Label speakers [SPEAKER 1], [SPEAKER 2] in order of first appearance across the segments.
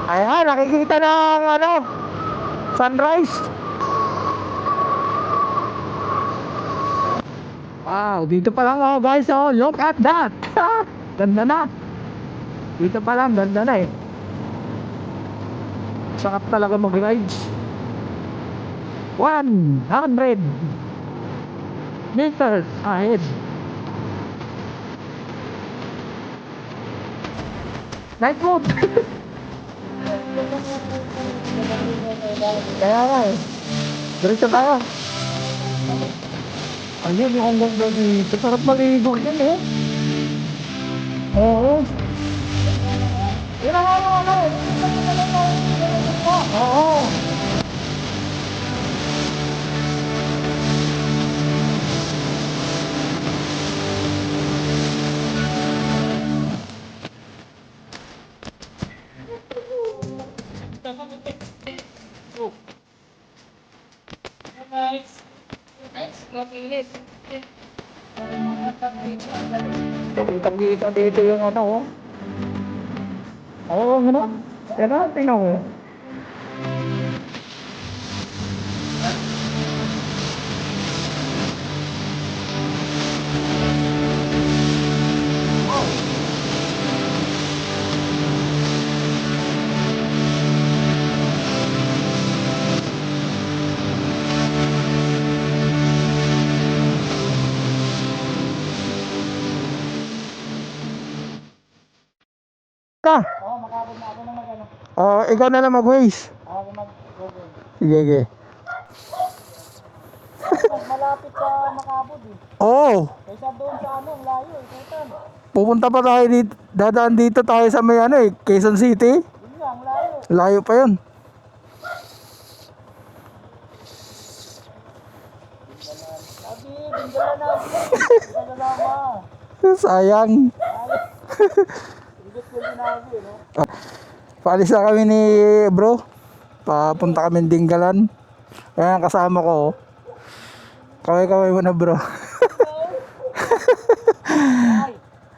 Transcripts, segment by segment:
[SPEAKER 1] Ayan, nakikita ng ano, sunrise. Wow, dito pa lang ako guys, oh, look at that. Ganda na. Dito pa lang, ganda na eh. Sarap talaga mag-rides. 100 meters ahead. Night mode. Kaya nga eh. Diretso tayo. Ayun, yung hanggang dito. Sarap maligo yan eh. Oo. Yun ang ano eh. Oo. Kitang-kita dito yung ano oh. Oo, ano? Tara, tingnan mo. Ka?
[SPEAKER 2] Oo, makabot na ako ng mag-ano.
[SPEAKER 1] Ikaw na lang mag-waste.
[SPEAKER 2] Ako mag-google.
[SPEAKER 1] Sige, sige.
[SPEAKER 2] Mas malapit sa makabot eh.
[SPEAKER 1] Oo.
[SPEAKER 2] Kaysa doon sa ano, ang layo eh. Kutan.
[SPEAKER 1] Pupunta pa tayo dito, dadaan dito tayo sa may ano eh, Quezon City.
[SPEAKER 2] Yun nga, ang layo.
[SPEAKER 1] Layo pa yun.
[SPEAKER 2] Sabi, bingala natin. Bingala naman.
[SPEAKER 1] Sayang.
[SPEAKER 2] Ibig ko sinabi, no?
[SPEAKER 1] Paalis na kami ni bro. Papunta kami Dinggalan. Kaya kasama ko. Oh. Kaway-kaway mo na bro.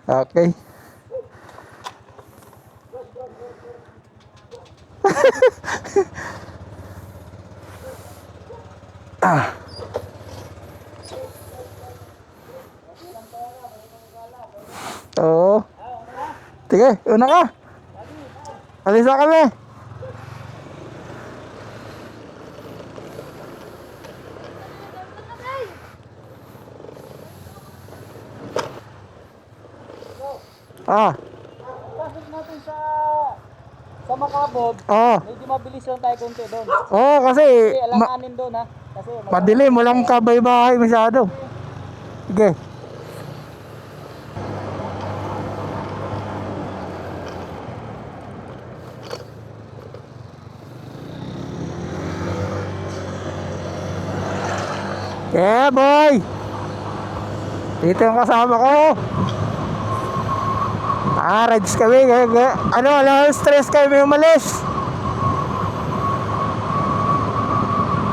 [SPEAKER 1] Okay. Oo. Sige, una ka. Alis na kami.
[SPEAKER 2] Pasok natin sa makabot. Medyo mabilis lang tayo konti doon.
[SPEAKER 1] Kasi
[SPEAKER 2] Kasi alanganin doon ha. Kasi
[SPEAKER 1] madilim, walang kabay-bahay masyado. Sige. Yeah, boy. Dito yung kasama ko. Rides kami. Ano, stress kayo may umalis.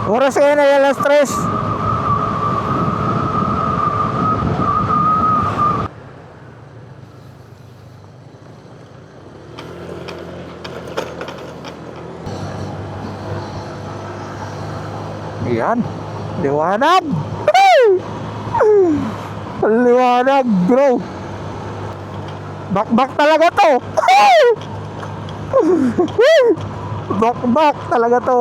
[SPEAKER 1] Oras kayo na yan, stress. Yan. Liwanag. Liwanag, bro. Bakbak talaga to. Bakbak talaga to.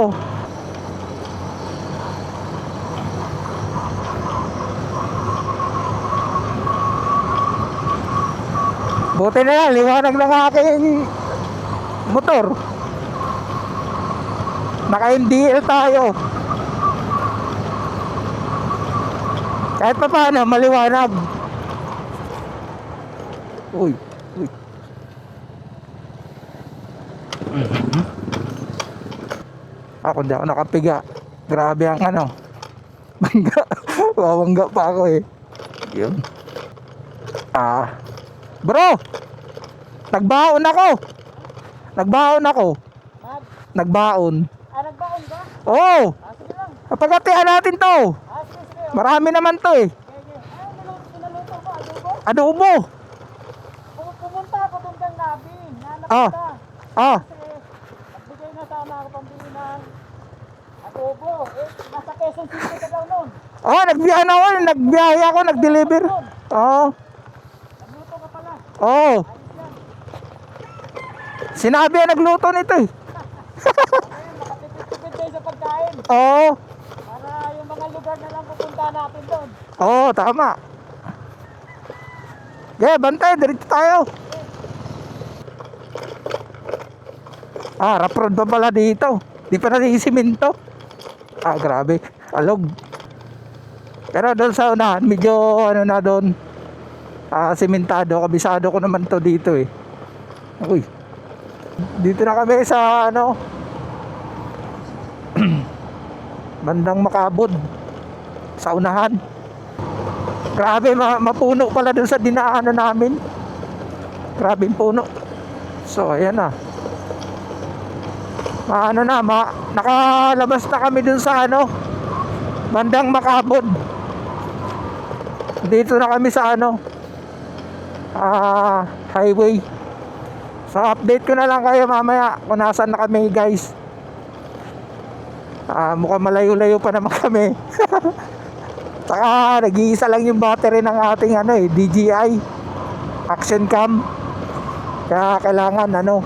[SPEAKER 1] Buti na yan, liwanag ng aking motor. Naka-NDL tayo. Kahit pa paano, maliwanag. Uy, uy. Ako di ako nakapiga. Grabe ang ano. Bangga. Wawangga pa ako eh. Yun. Bro! Nagbaon ako! Nagbaon ako. Nagbaon.
[SPEAKER 2] nagbaon ka?
[SPEAKER 1] Oo!
[SPEAKER 2] Sige lang.
[SPEAKER 1] Pagkatian natin to.
[SPEAKER 2] Sige.
[SPEAKER 1] Marami naman to eh.
[SPEAKER 2] Pinaluto mo, adobo?
[SPEAKER 1] Adobo!
[SPEAKER 2] Pumunta ako doon kang gabi. Nanap
[SPEAKER 1] Ah.
[SPEAKER 2] kita.
[SPEAKER 1] Ah.
[SPEAKER 2] Kasi ako pambili ng adobo. Eh, nasa Quezon City ka daw nun.
[SPEAKER 1] Oh, nagbiyahe ako, nag-deliver. Oo.
[SPEAKER 2] Nagluto ka pala.
[SPEAKER 1] Oo.
[SPEAKER 2] Ayos yan.
[SPEAKER 1] Sinabi ang nagluto nito eh.
[SPEAKER 2] Ayun, makatipid-tipid tayo sa pagkain.
[SPEAKER 1] Oo.
[SPEAKER 2] Para yung mga lugar na lang pupunta natin doon.
[SPEAKER 1] Oo, tama. Okay, bantay, diretso tayo. Rough road pa pala dito. Di pa natin siminto. Grabe, alog. Pero doon sa unahan, medyo ano na doon, simentado. Kabisado ko naman to dito eh. Uy. Dito na kami sa ano, bandang Makabod, sa unahan. Grabe, mapuno pala doon sa dinaanan namin. Grabe puno. So ayan na. Nakalabas na kami dun sa ano, bandang Makabod. Dito na kami sa ano, highway. So update ko na lang kayo mamaya kung nasaan na kami guys. Mukhang malayo-layo pa naman kami. Saka nag-iisa lang yung battery ng ating ano DJI Action Cam. Kaya kailangan ano,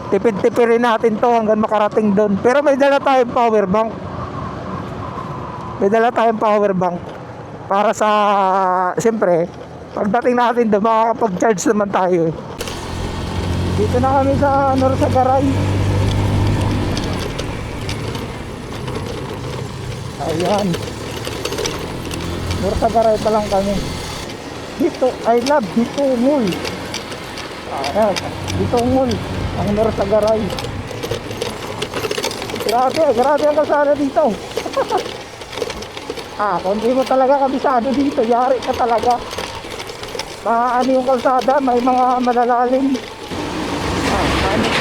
[SPEAKER 1] tipid-tipirin natin to hanggang makarating doon. Pero may dala tayong power bank. Para sa, siyempre, pagdating natin doon, makakapag-charge naman tayo eh. Dito na kami sa Norsagaray. Ayan. Norsagaray pa lang kami. Dito, I love dito mall. Ayan, dito mall. Ang Norsagaray. Grabe ang kalsada dito. Kung di mo talaga kabisado dito, yari ka talaga. Ano yung kalsada, may mga malalalim.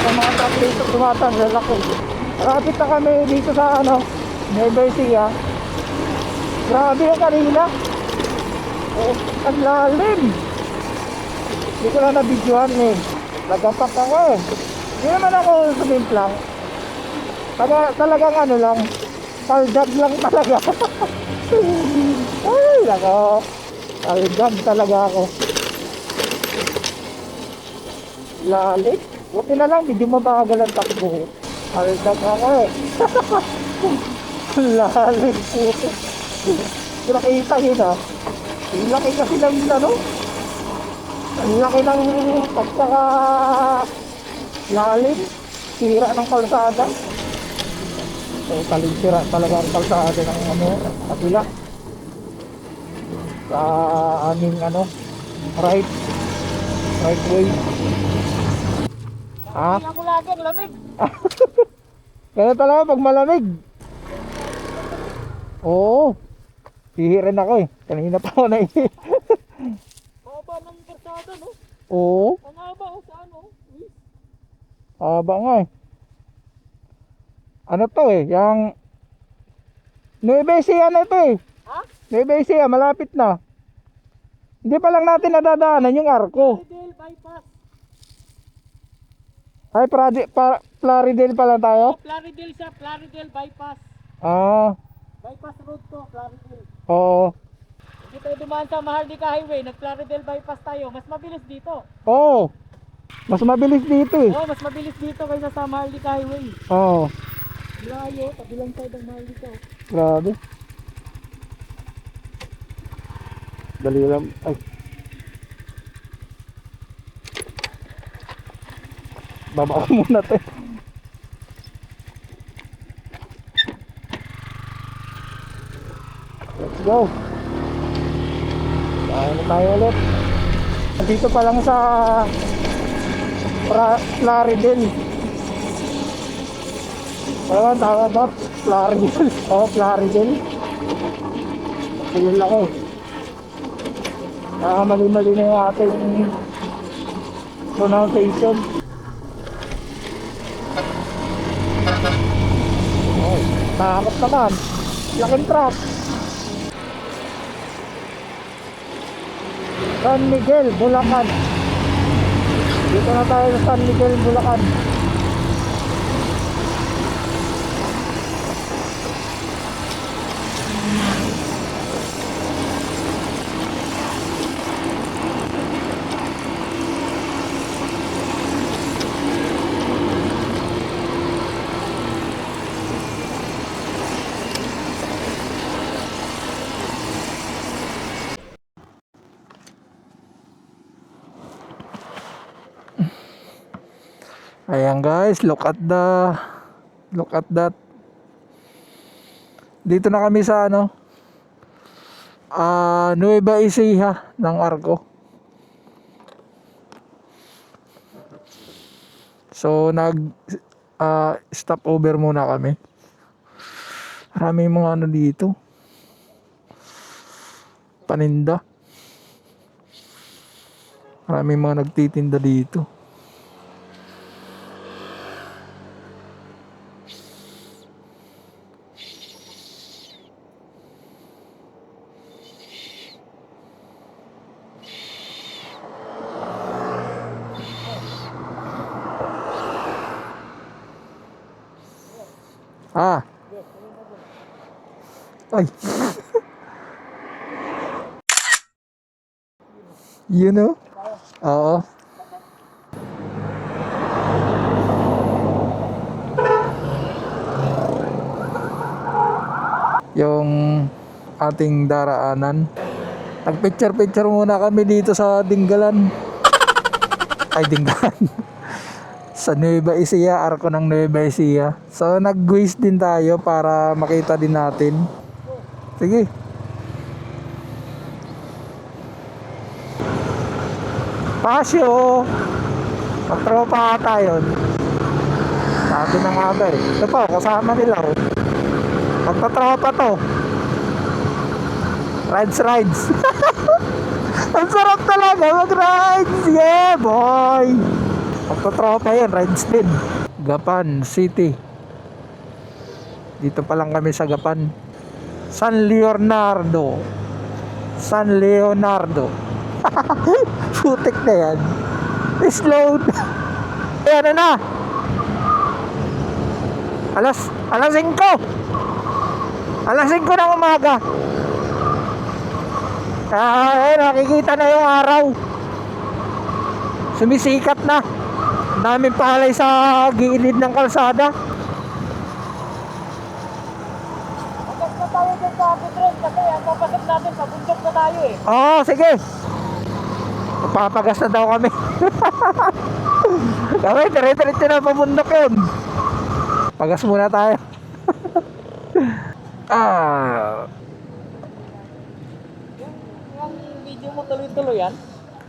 [SPEAKER 1] May mga truck dito tumatan, lalaki. Rapid na kami dito sa ano, Nueva Ecija. Grabe yung kanina. Ang lalim. Hindi ko na nabidyohan eh. Nagapak ako eh. Hindi naman ako sumimplang. Talagang ano lang, kaldag lang talaga. Ay, nako. Kaldag talaga ako. Lalim. Buti na lang, hindi mabagal ang takbo. Kaldag ako eh. Lalim po. Kung nakita yun ah. Ang laki kasi ng ano. Ang laki ng pagkaka lalim. Sira ng kalsada. Taling sira talaga ang kalsada ng ano, kapila. Sa aming ano, right way.
[SPEAKER 2] Hindi ako lagi, ang lamig.
[SPEAKER 1] Kaya talaga pag malamig. Oo. Hihirin ako eh. Kanina pa ako naihi.
[SPEAKER 2] Haba ng kalsada, no?
[SPEAKER 1] Oo.
[SPEAKER 2] Ang haba, sa ano?
[SPEAKER 1] Haba nga eh. Ano to eh, yung Nueva Ecija na ito eh.
[SPEAKER 2] Ha?
[SPEAKER 1] Nueva Ecija, malapit na. Hindi pa lang natin nadadaanan yung arko.
[SPEAKER 2] Plaridel bypass.
[SPEAKER 1] Ay, Plaridel pa lang tayo?
[SPEAKER 2] Plaridel siya, Plaridel bypass. Bypass road to, Plaridel.
[SPEAKER 1] Oo.
[SPEAKER 2] Hindi tayo dumaan sa Maharlika Highway, nag-Plaridel bypass tayo. Mas mabilis dito.
[SPEAKER 1] Oo. Mas mabilis dito eh.
[SPEAKER 2] Mas mabilis dito kaysa sa Maharlika Highway.
[SPEAKER 1] Oo.
[SPEAKER 2] Layo, kabilang side ng Maharlika.
[SPEAKER 1] Grabe. Dali lang. Ay. Baba ko muna to. Let's go. Kaya na tayo ulit. Dito pa lang sa Plaridel. Wala ba tawag ba? Plaridel. Plaridel. Sige lang mali-mali na yung ating pronunciation. Takot naman. Laking truck. San Miguel, Bulacan. Dito na tayo sa San Miguel, Bulacan. Ayan guys, look at that. Dito na kami sa Nueva Ecija ng Arco. So stop over muna kami. Maraming mga dito. Paninda. Maraming mga nagtitinda dito. Ay. You know? Oo. Yung ating daraanan. Nag-picture muna kami dito sa Dinggalan. Ay, Dinggalan. Sa Nueva Ecija, Arco ng Nueva Ecija. So nag-waste din tayo para makita din natin. Sige. Pasyo. Magtropa ata yun. Sabi na nga ba eh. Ito po, kasama nila oh. Magpatropa to. Rides. Ang sarap talaga mag-rides. Yeah boy. Magpatropa yun, rides din. Gapan City. Dito pa lang kami sa Gapan. San Leonardo. Putik na yan. Slow. Ayan na. Alas 5. Alas 5 ng umaga. Nakikita na yung araw. Sumisikat na. Daming palay sa gilid ng kalsada.
[SPEAKER 2] Pagas na tayo dyan sa Apidron kasi ang papasok natin sa bundok na tayo eh.
[SPEAKER 1] Oo, sige. Papagas na daw kami. Kami, dire-diretso na pabundok yun. Pagas muna tayo.
[SPEAKER 2] Yung video mo tuloy-tuloy yan?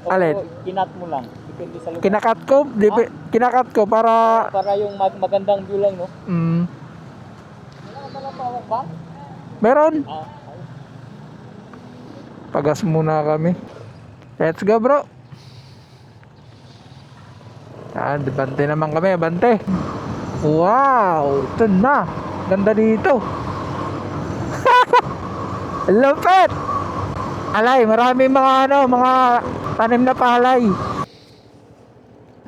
[SPEAKER 2] O
[SPEAKER 1] Alin?
[SPEAKER 2] kinat mo lang? Depende sa lugar.
[SPEAKER 1] Kinakat ko para
[SPEAKER 2] Yung magandang view lang, no? Wala ka lang power bank?
[SPEAKER 1] meron.
[SPEAKER 2] Ah,
[SPEAKER 1] Pagas muna kami. Let's go bro. Bante naman kami, bante. Wow, ito na. Ganda dito. Lupit. Alay, marami mga tanim na palay.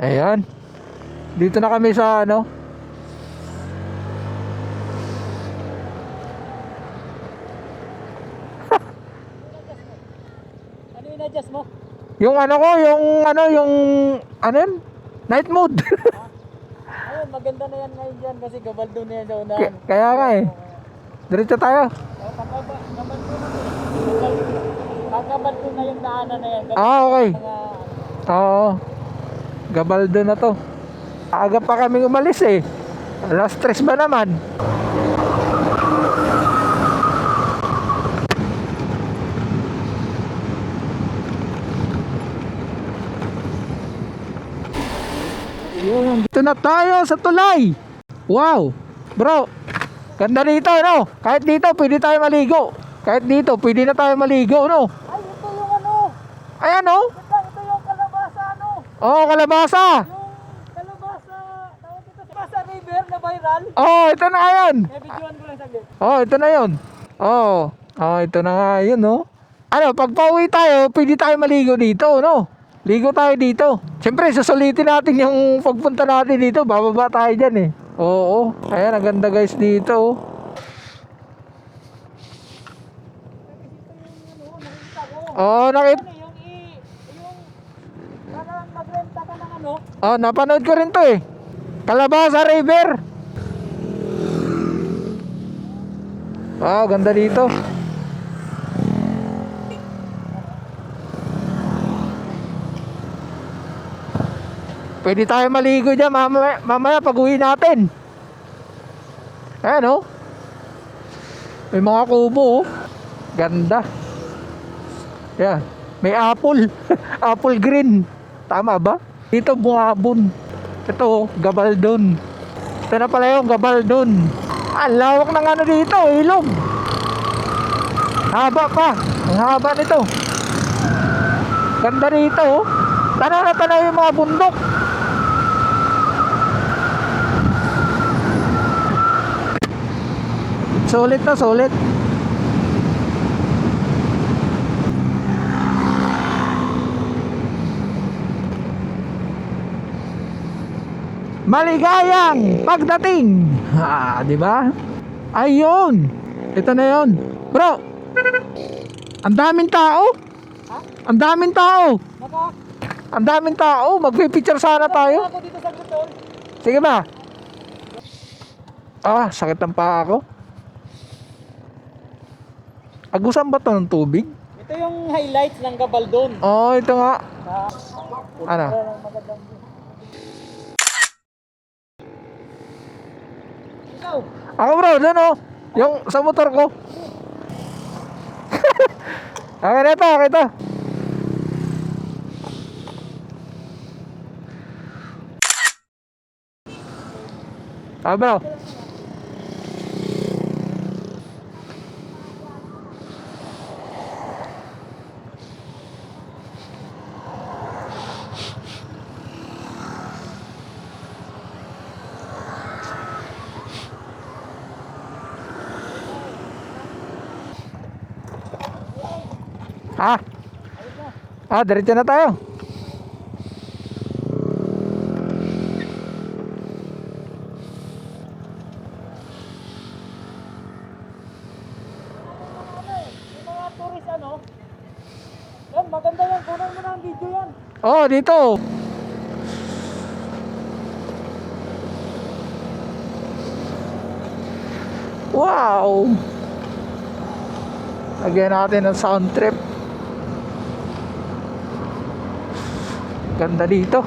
[SPEAKER 1] Ayan. Dito na kami sa
[SPEAKER 2] ano yung adjust mo?
[SPEAKER 1] yung night mode.
[SPEAKER 2] Ayun, maganda na yan ngayon dyan kasi gabaldo na yan sa unahan.
[SPEAKER 1] Kaya nga eh. Diretso tayo.
[SPEAKER 2] Kakabaldo na yung daanan na yan.
[SPEAKER 1] Okay.
[SPEAKER 2] Mga,
[SPEAKER 1] Oo. Gabaldo na to. Aga pa kami umalis eh. Alas 3 ba naman? Dito na tayo sa tulay. Wow. Bro, ganda dito, no? Kahit dito, pwede tayo maligo. Kahit dito, pwede na tayo maligo, no?
[SPEAKER 2] ay, ito yung ano.
[SPEAKER 1] Ayan, no?
[SPEAKER 2] Ito yung kalabasa, ano.
[SPEAKER 1] Oo, kalabasa.
[SPEAKER 2] Yung kalabasa, tawag dito sa Kalabasa River na viral.
[SPEAKER 1] Oo, ito na yan.
[SPEAKER 2] Videoan ko lang saglit.
[SPEAKER 1] Oo, ito na yun. Oo, ito na nga yun, no? Ano, pag pauwi tayo, pwede tayo maligo dito, no? Ligo tayo dito. Siyempre, susulitin natin yung pagpunta natin dito. Bababa tayo dyan eh. Oo. Ayan, ang ganda guys dito. Oh. Oo, nakita.
[SPEAKER 2] Parang magrenta ka ng ano?
[SPEAKER 1] Oh, napanood ko rin to eh. Calabasa River. Wow, ganda dito. Pwede tayo maligo dyan mamaya pag uwi natin. Ayan oh. May mga kubo oh. Ganda. Yeah. May apple. Apple green. Tama ba? Dito buhabon. Ito oh, Gabaldon. Ito na pala yung Gabaldon. Ang lawak ng ano dito, ilog. Haba pa. Ang haba nito. Ganda dito oh. Tanaw na tanaw yung mga bundok. Sulit na sulit. Maligayang pagdating. Di ba? Ayun. Ito na 'yon. Bro. Ang daming tao.
[SPEAKER 2] Ha?
[SPEAKER 1] Ang daming tao.
[SPEAKER 2] Naka,
[SPEAKER 1] Ang daming tao. Magpi-picture sana tayo.
[SPEAKER 2] ako dito sa Gutol.
[SPEAKER 1] Sige ba? Ah, sakit ng paa ako. Agusan ba 'to ng tubig?
[SPEAKER 2] Ito yung highlights ng Gabaldon.
[SPEAKER 1] Oh, ito nga. Ano?
[SPEAKER 2] Ikaw,
[SPEAKER 1] Ako bro, doon oh. Yung sa motor ko. Okay na ito, okay ito. Ah bro. Ah. Diretso na tayo.
[SPEAKER 2] yung mga tourist ano? Yan, maganda yan. Kunan mo na ang video yan.
[SPEAKER 1] Oh, dito. Wow. Lagyan natin ng sound trip. Ganda dito.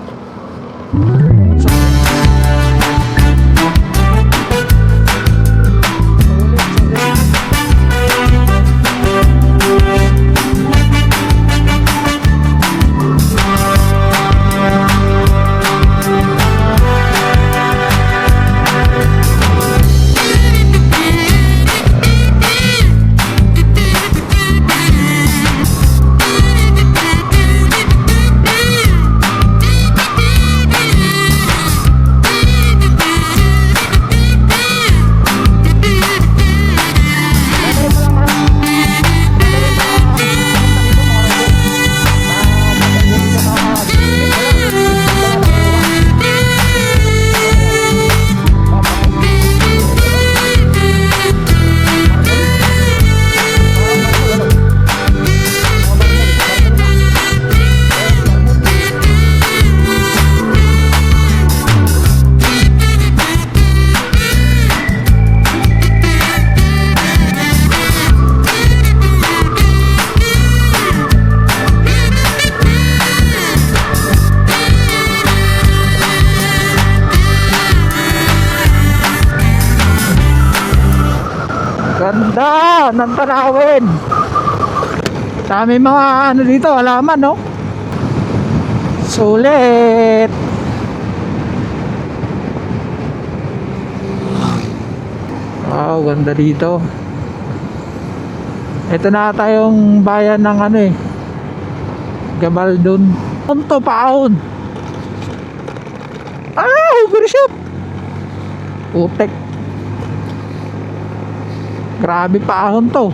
[SPEAKER 1] Ganda ng tanawin. Dami mga ano dito, halaman no. Sulit. Wow, ganda dito. Ito na tayong bayan ng ano eh, Gabaldon. Punto paon. Overshot. Putek. Grabe paahon to.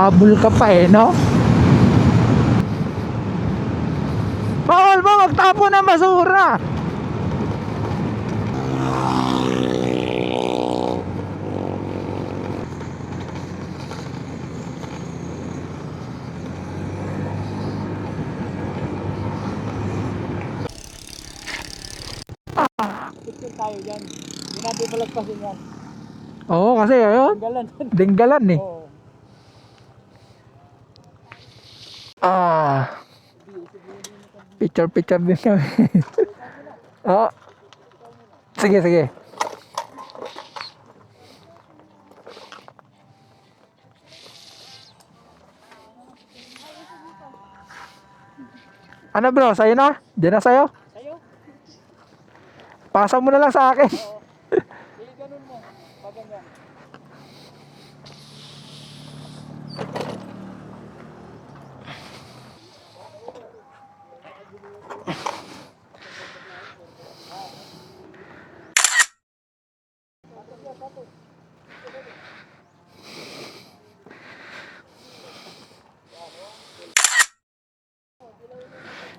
[SPEAKER 1] Habol ka pa eh, no? Bawal ba magtapon ng basura?
[SPEAKER 2] Picture tayo dyan. Hindi natin palagpasin yan.
[SPEAKER 1] Oo, kasi ayun,
[SPEAKER 2] Galan.
[SPEAKER 1] dinggalan eh.
[SPEAKER 2] Oo.
[SPEAKER 1] Ah. Picture din kami. Oo. Sige, sige. Ano bro, sa'yo na? Diyan na sa'yo?
[SPEAKER 2] Sa'yo?
[SPEAKER 1] Pasa mo na lang sa akin.
[SPEAKER 2] Oo. Ganun mo. Pag ganyan.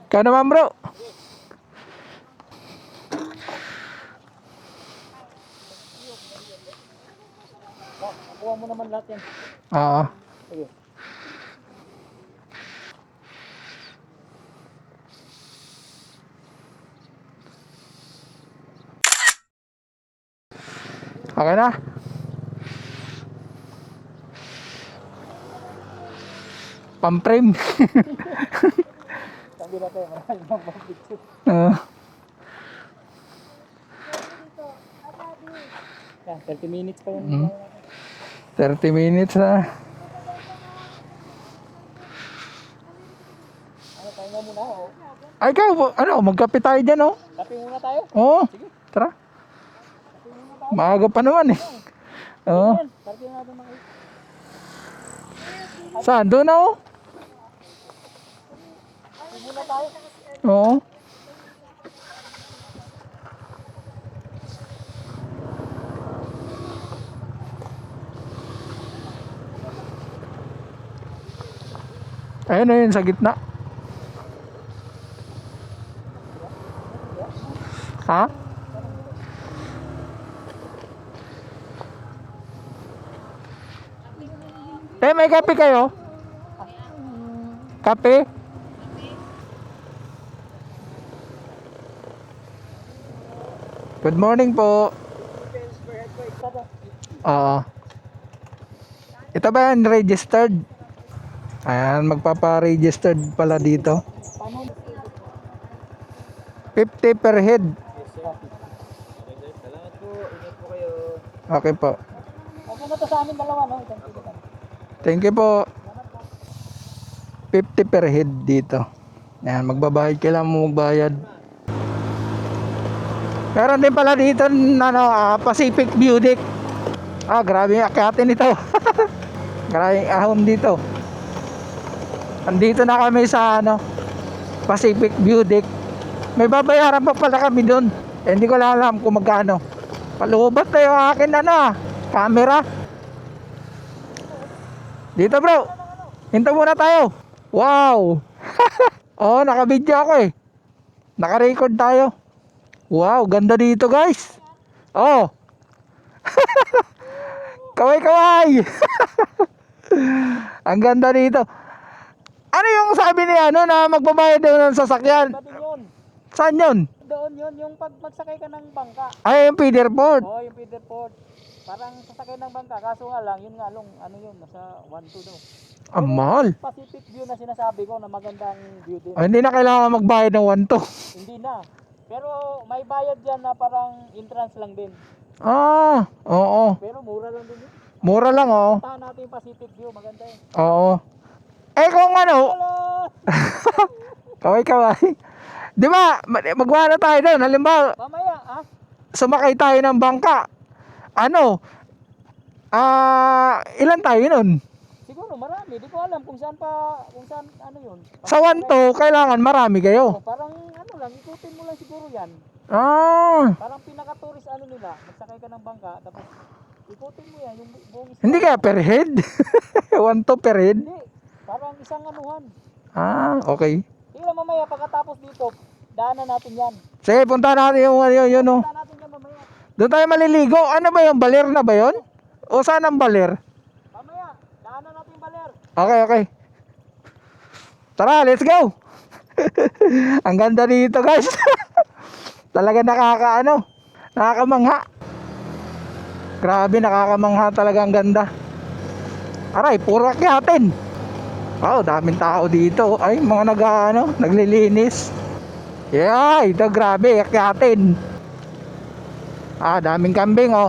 [SPEAKER 1] Ikaw naman bro.
[SPEAKER 2] Nakuha mo naman lahat yan.
[SPEAKER 1] Oo.
[SPEAKER 2] Sige.
[SPEAKER 1] Okay na? Pam-frame.
[SPEAKER 2] Sabi natin, marami bang mga picture.
[SPEAKER 1] Oo.
[SPEAKER 2] Yan, 30 minutes pa yun.
[SPEAKER 1] 30 minutes na.
[SPEAKER 2] Ano, tayo nga muna. Oh.
[SPEAKER 1] Ay, ikaw, ano, magkape tayo dyan, oh.
[SPEAKER 2] Kape muna tayo.
[SPEAKER 1] Oo,
[SPEAKER 2] Sige.
[SPEAKER 1] tara.
[SPEAKER 2] Kape muna tayo.
[SPEAKER 1] Maaga pa naman eh. Oo.
[SPEAKER 2] Yan, kape natin mga
[SPEAKER 1] Saan? Doon na, oh.
[SPEAKER 2] kape muna tayo.
[SPEAKER 1] Oo. Ayun na yun sa gitna. Ha? May kape kayo? Kape? Good morning po. Oo. Ito ba yan registered? Ayan, magpapa-registered pala dito. 50 per head.
[SPEAKER 2] Salamat po. Ingat po kayo.
[SPEAKER 1] Okay po.
[SPEAKER 2] Okay na to sa amin dalawa, no? Isang tigitan.
[SPEAKER 1] Thank you po. 50 per head dito. Ayan, magbabayad. Kailangan mo magbayad. Meron din pala dito ano, Pacific View Deck. Grabe yung akyatin ito. Grabe yung ahon dito. Andito na kami sa ano, Pacific View Deck. May babayaran pa pala kami doon. Hindi ko lang alam kung magkano. Palubat na yung akin camera. Dito bro. Hinto muna tayo. Wow. Oh, naka-video ako eh. Naka-record tayo. Wow, ganda dito guys. Oh. Kaway-kaway. Ang ganda dito. Ano yung sabi ni ano na magbabayad daw ng sasakyan?
[SPEAKER 2] Iba din yun.
[SPEAKER 1] Saan yun?
[SPEAKER 2] Doon yun, yung pag magsakay ka ng bangka.
[SPEAKER 1] Ay, yung feeder port.
[SPEAKER 2] Oo, yung feeder port. Parang sasakay ng bangka. Kaso nga lang, yun nga long, ano yun, nasa 1-2 daw.
[SPEAKER 1] Ang mahal.
[SPEAKER 2] Pacific view na sinasabi ko na magandang view din.
[SPEAKER 1] Ay, hindi na kailangan magbayad ng 1 to.
[SPEAKER 2] Hindi na. Pero may bayad dyan na parang entrance lang din.
[SPEAKER 1] Oo.
[SPEAKER 2] Pero mura lang din yun.
[SPEAKER 1] Mura lang oh.
[SPEAKER 2] Puntahan natin yung Pacific view, maganda yun.
[SPEAKER 1] Oo. Eh kung ano,
[SPEAKER 2] Hello!
[SPEAKER 1] kaway-kaway. Di ba, magwala tayo doon. Halimbawa,
[SPEAKER 2] Mamaya,
[SPEAKER 1] sumakay tayo ng bangka. Ano? Ilan tayo nun?
[SPEAKER 2] siguro marami. Di ko alam kung saan ano yun.
[SPEAKER 1] Sa 1 to, kailangan marami kayo.
[SPEAKER 2] Parang ano lang, ikutin mo lang siguro yan.
[SPEAKER 1] Ah,
[SPEAKER 2] Parang pinaka-tourist ano nila, magsakay ka ng bangka, tapos Ikutin mo yan, yung buong isa.
[SPEAKER 1] Hindi kaya per head? 1-2 per head?
[SPEAKER 2] Hindi, parang isang anuhan.
[SPEAKER 1] Ah, okay.
[SPEAKER 2] Tingnan mamaya pagkatapos dito, daanan natin yan.
[SPEAKER 1] Sige, punta natin yung yun oh.
[SPEAKER 2] Daanan natin yan mamaya.
[SPEAKER 1] Doon tayo maliligo. Ano ba yung baler na ba yun? O saan ang baler?
[SPEAKER 2] Mamaya, daanan natin yung baler.
[SPEAKER 1] Okay, okay. Tara, let's go! Ang ganda dito guys. Talaga nakakamangha. Grabe, nakakamangha talaga, ang ganda. Aray, puro akyatin. Wow, daming tao dito. Ay, mga naglilinis. Yeah, ito grabe, akyatin. Ah, daming kambing oh.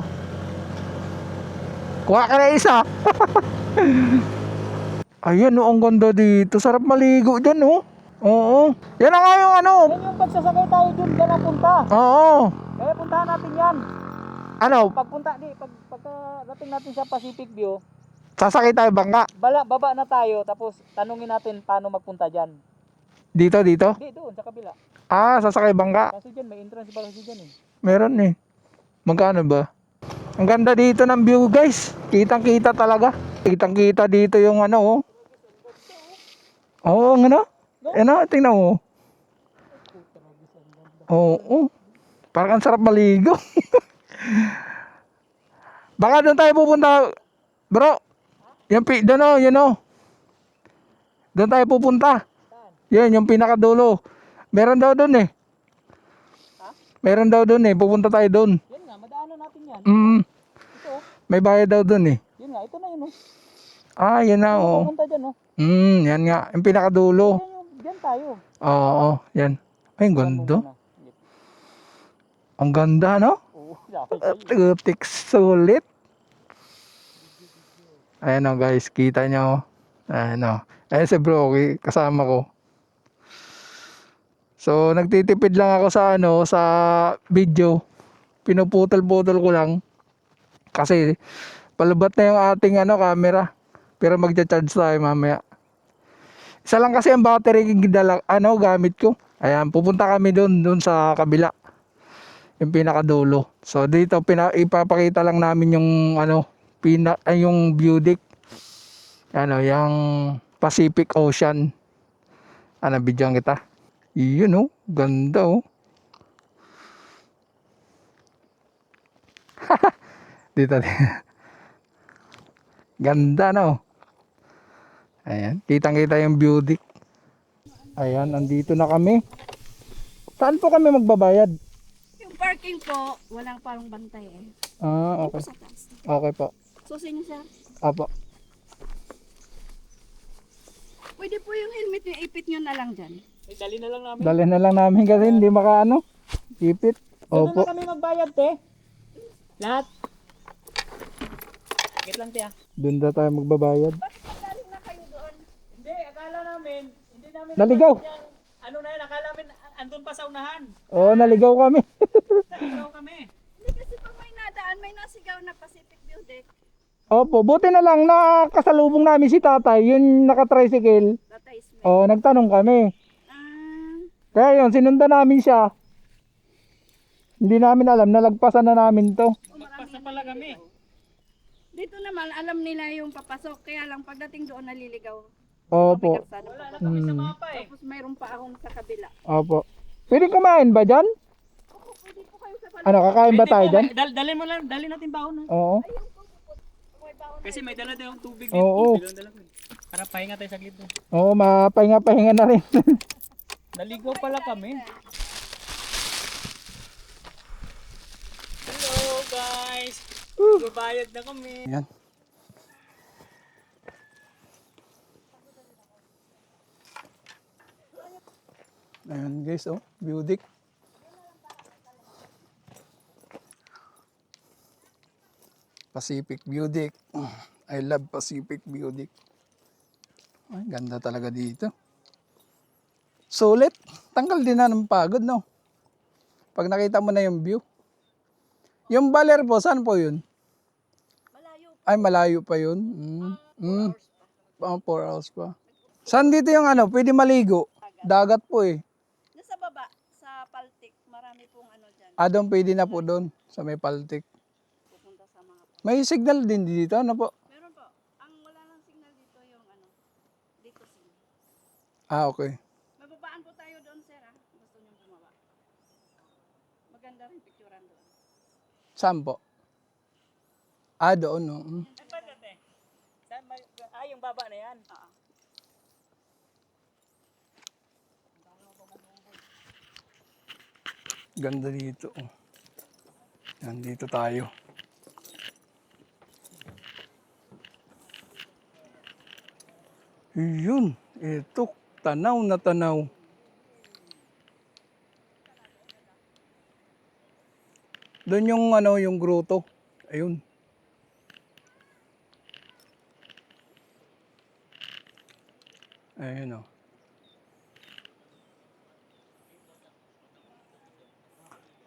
[SPEAKER 1] Kuha ka na isa. Ayan oh, ang ganda dito. Sarap maligo dyan oh. Oo. Yan na nga yung
[SPEAKER 2] Yan yung pagsasakay tayo dun, dyan ang punta.
[SPEAKER 1] Oo.
[SPEAKER 2] Kaya puntahan natin yan.
[SPEAKER 1] Ano?
[SPEAKER 2] Pagkarating natin sa Pacific View,
[SPEAKER 1] Sasakay tayo bangka?
[SPEAKER 2] baba na tayo, tapos tanungin natin paano magpunta dyan.
[SPEAKER 1] Dito?
[SPEAKER 2] Hindi, doon, sa kabila.
[SPEAKER 1] Ah, sasakay bangka.
[SPEAKER 2] Kasi dyan, may entrance pa kasi dyan eh.
[SPEAKER 1] Meron eh. Magkano ba? Ang ganda dito ng view guys. Kitang kita talaga. Kitang kita dito yung oh. Oo, ano? Tingnan mo. Oo. Parang ang sarap maligo. Baka doon tayo pupunta, bro. Doon oh, yun oh. Doon tayo pupunta. Yan, yung pinakadulo. Meron daw doon eh. Meron daw doon eh. Pupunta tayo doon.
[SPEAKER 2] Yan nga, madaanan natin yan. Ito oh.
[SPEAKER 1] May bayad daw doon eh.
[SPEAKER 2] Yun nga, ito na yun oh.
[SPEAKER 1] Ah, yan na oh.
[SPEAKER 2] Pupunta dyan oh.
[SPEAKER 1] Yan nga. Yung pinakadulo.
[SPEAKER 2] Dyan tayo.
[SPEAKER 1] Oo, yan. Ay, ang ganda. Ang ganda, no?
[SPEAKER 2] Oo,
[SPEAKER 1] Tutik, sulit. Ayan o guys, kita nyo. Ayan o. Ayan si bro, kasama ko. So, nagtitipid lang ako sa video. Pinuputol-putol ko lang. Kasi, palubat na yung ating camera. Pero magcha-charge tayo mamaya. Isa lang kasi ang battery gamit ko. Ayan, pupunta kami doon sa kabila. Yung pinakadulo. So dito ipapakita lang namin yung yung view deck. Yung Pacific Ocean. Bidyan kita. Yun oh, ganda oh. dito. Ganda no. Ayan, kitang-kita yung view deck. Ayan, andito na kami. Saan po kami magbabayad?
[SPEAKER 3] Yung parking po, walang parang bantay eh.
[SPEAKER 1] Ah, okay.
[SPEAKER 3] Sa taas.
[SPEAKER 1] Okay po.
[SPEAKER 3] Susin niyo sir.
[SPEAKER 1] Apo.
[SPEAKER 3] Pwede po yung helmet niyo, ipit niyo na lang dyan.
[SPEAKER 2] Dali na lang namin.
[SPEAKER 1] Dali na lang namin kasi hindi ipit.
[SPEAKER 2] Doon
[SPEAKER 1] Opo.
[SPEAKER 2] na kami magbayad, te. Lahat. Wait lang, te ah.
[SPEAKER 1] Doon na tayo magbabayad.
[SPEAKER 3] Bakit magaling na kayo doon?
[SPEAKER 2] Hindi, akala namin, hindi namin
[SPEAKER 1] Naligaw.
[SPEAKER 2] ano na yun, akala namin andun pa sa unahan.
[SPEAKER 1] Oo, naligaw kami.
[SPEAKER 2] Naligaw kami.
[SPEAKER 3] Hindi kasi pag may nadaan, may nasigaw na Pacific View Deck.
[SPEAKER 1] Opo, buti na lang na kasalubong namin si tatay, yung naka-tricycle.
[SPEAKER 3] Advertisement.
[SPEAKER 1] Oo, nagtanong kami. Kaya yun, sinundan namin siya. Hindi namin alam, nalagpasan na namin to.
[SPEAKER 2] Magpasa pala kami.
[SPEAKER 3] Dito naman, alam nila yung papasok. Kaya lang pagdating doon, naliligaw.
[SPEAKER 1] Opo.
[SPEAKER 2] Wala na kami sa mapa eh.
[SPEAKER 3] Tapos mayroon pa akong sa kabila.
[SPEAKER 1] Opo. Pwede kumain ba dyan?
[SPEAKER 3] Opo, pwede po kayo sa
[SPEAKER 1] Kakain ba tayo dyan?
[SPEAKER 2] Dali mo lang, dali natin baon na.
[SPEAKER 1] Oo.
[SPEAKER 2] Kasi may dala tayong tubig
[SPEAKER 1] Oo.
[SPEAKER 2] dito. Dala ko. Para pahinga tayo saglit doon.
[SPEAKER 1] Oo, mapahinga-pahinga na rin.
[SPEAKER 2] Naligaw pala kami. Hello guys! Babayad na kami.
[SPEAKER 1] Yan. Ayan guys, oh, view deck. Pacific View Deck. I love Pacific View Deck. Ay, ganda talaga dito. Sulit. Tanggal din na ng pagod, no? Pag nakita mo na yung view. Yung baler po, saan po yun?
[SPEAKER 3] Malayo po.
[SPEAKER 1] Ay, malayo pa yun. 4 hours pa. Saan dito yung pwede maligo? Dagat po eh.
[SPEAKER 3] Nasa baba, sa Paltik, marami pong dyan.
[SPEAKER 1] Doon pwede na po doon, sa may Paltik.
[SPEAKER 3] Pupunta sa mga
[SPEAKER 1] May signal din dito, ano po?
[SPEAKER 3] Meron po. Ang wala lang signal dito yung ano, dito signal.
[SPEAKER 1] Ah, okay.
[SPEAKER 3] Mababaan po tayo doon, sir, ah. Gusto nyo bumaba. Maganda rin picturean doon.
[SPEAKER 1] Saan po? Ah, doon, no?
[SPEAKER 2] Yung baba na yan.
[SPEAKER 3] Oo.
[SPEAKER 1] Ganda dito. Oh. Yan, dito tayo. Yun. Ito. Tanaw na tanaw. Doon yung ano, yung grotto. Ayun. Ayun, oh.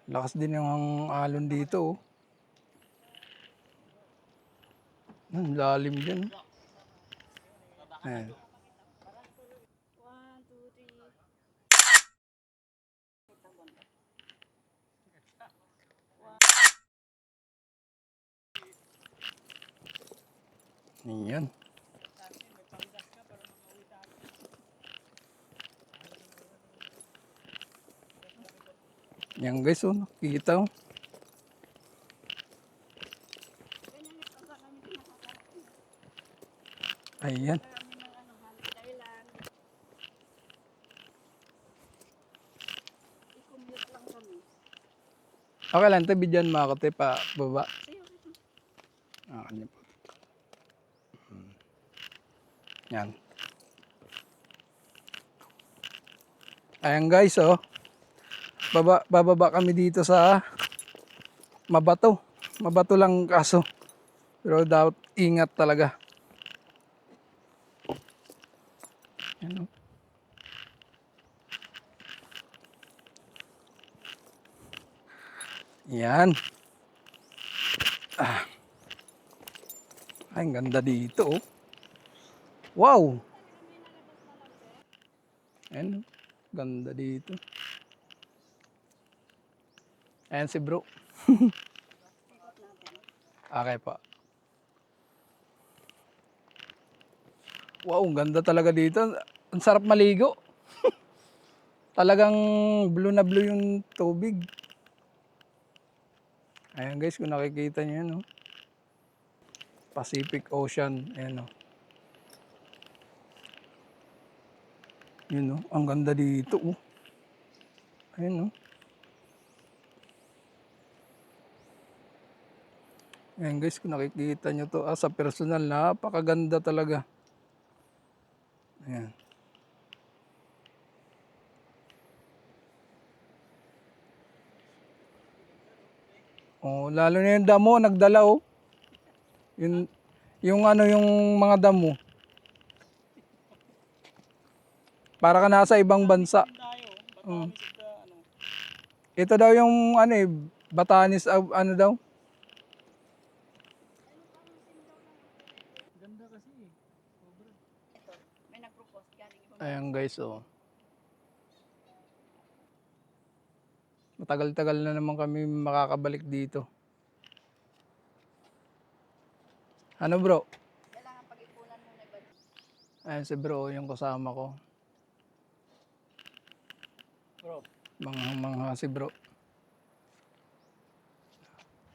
[SPEAKER 1] Lakas din yung alon dito, oh. Ang lalim dyan. Ayan.
[SPEAKER 3] 1, 2, 3.
[SPEAKER 1] Ayan. Yan guys, oh, nakita, oh. Ayan.
[SPEAKER 3] Kami ng ano, Holiday Island. I-commute lang kami.
[SPEAKER 1] Okay lang, tabi dyan mga kate pa baba. Ah, kanya po. Yan. Ayan guys, oh. Bababa kami dito sa Mabato. Mabato lang kaso. Pero dapat ingat talaga. Yan, oh. Yan. Ah. Ay, ang ganda dito, oh. Wow! Ayan, oh. Ganda dito. Ayan si bro. Okay pa. Wow, ang ganda talaga dito. Ang sarap maligo. Talagang blue na blue yung tubig. Ayan guys, kung nakikita nyo yan, oh. Pacific Ocean. Ayan, oh. Yun, oh. Ang ganda dito, oh. Ayan, oh. Ayan guys, kung nakikita nyo to, sa personal, napakaganda talaga. Ayan. Oh, lalo na yung damo, nagdala, oh. Yung ano, yung mga damo. Para ka nasa ibang bansa.
[SPEAKER 2] Tayo, Batanes at ano.
[SPEAKER 1] Ito daw yung ano eh, Batanes, ano daw?
[SPEAKER 2] Ganda kasi eh. Sobra.
[SPEAKER 3] May nag-propose galing ibang
[SPEAKER 1] Ayan guys, oh. Matagal-tagal na naman kami makakabalik dito. Ano bro?
[SPEAKER 3] kailangan pag-ipunan muna iba.
[SPEAKER 1] Ayan si bro, yung kasama ko.
[SPEAKER 2] Bro,
[SPEAKER 1] Manghang-mangha si bro.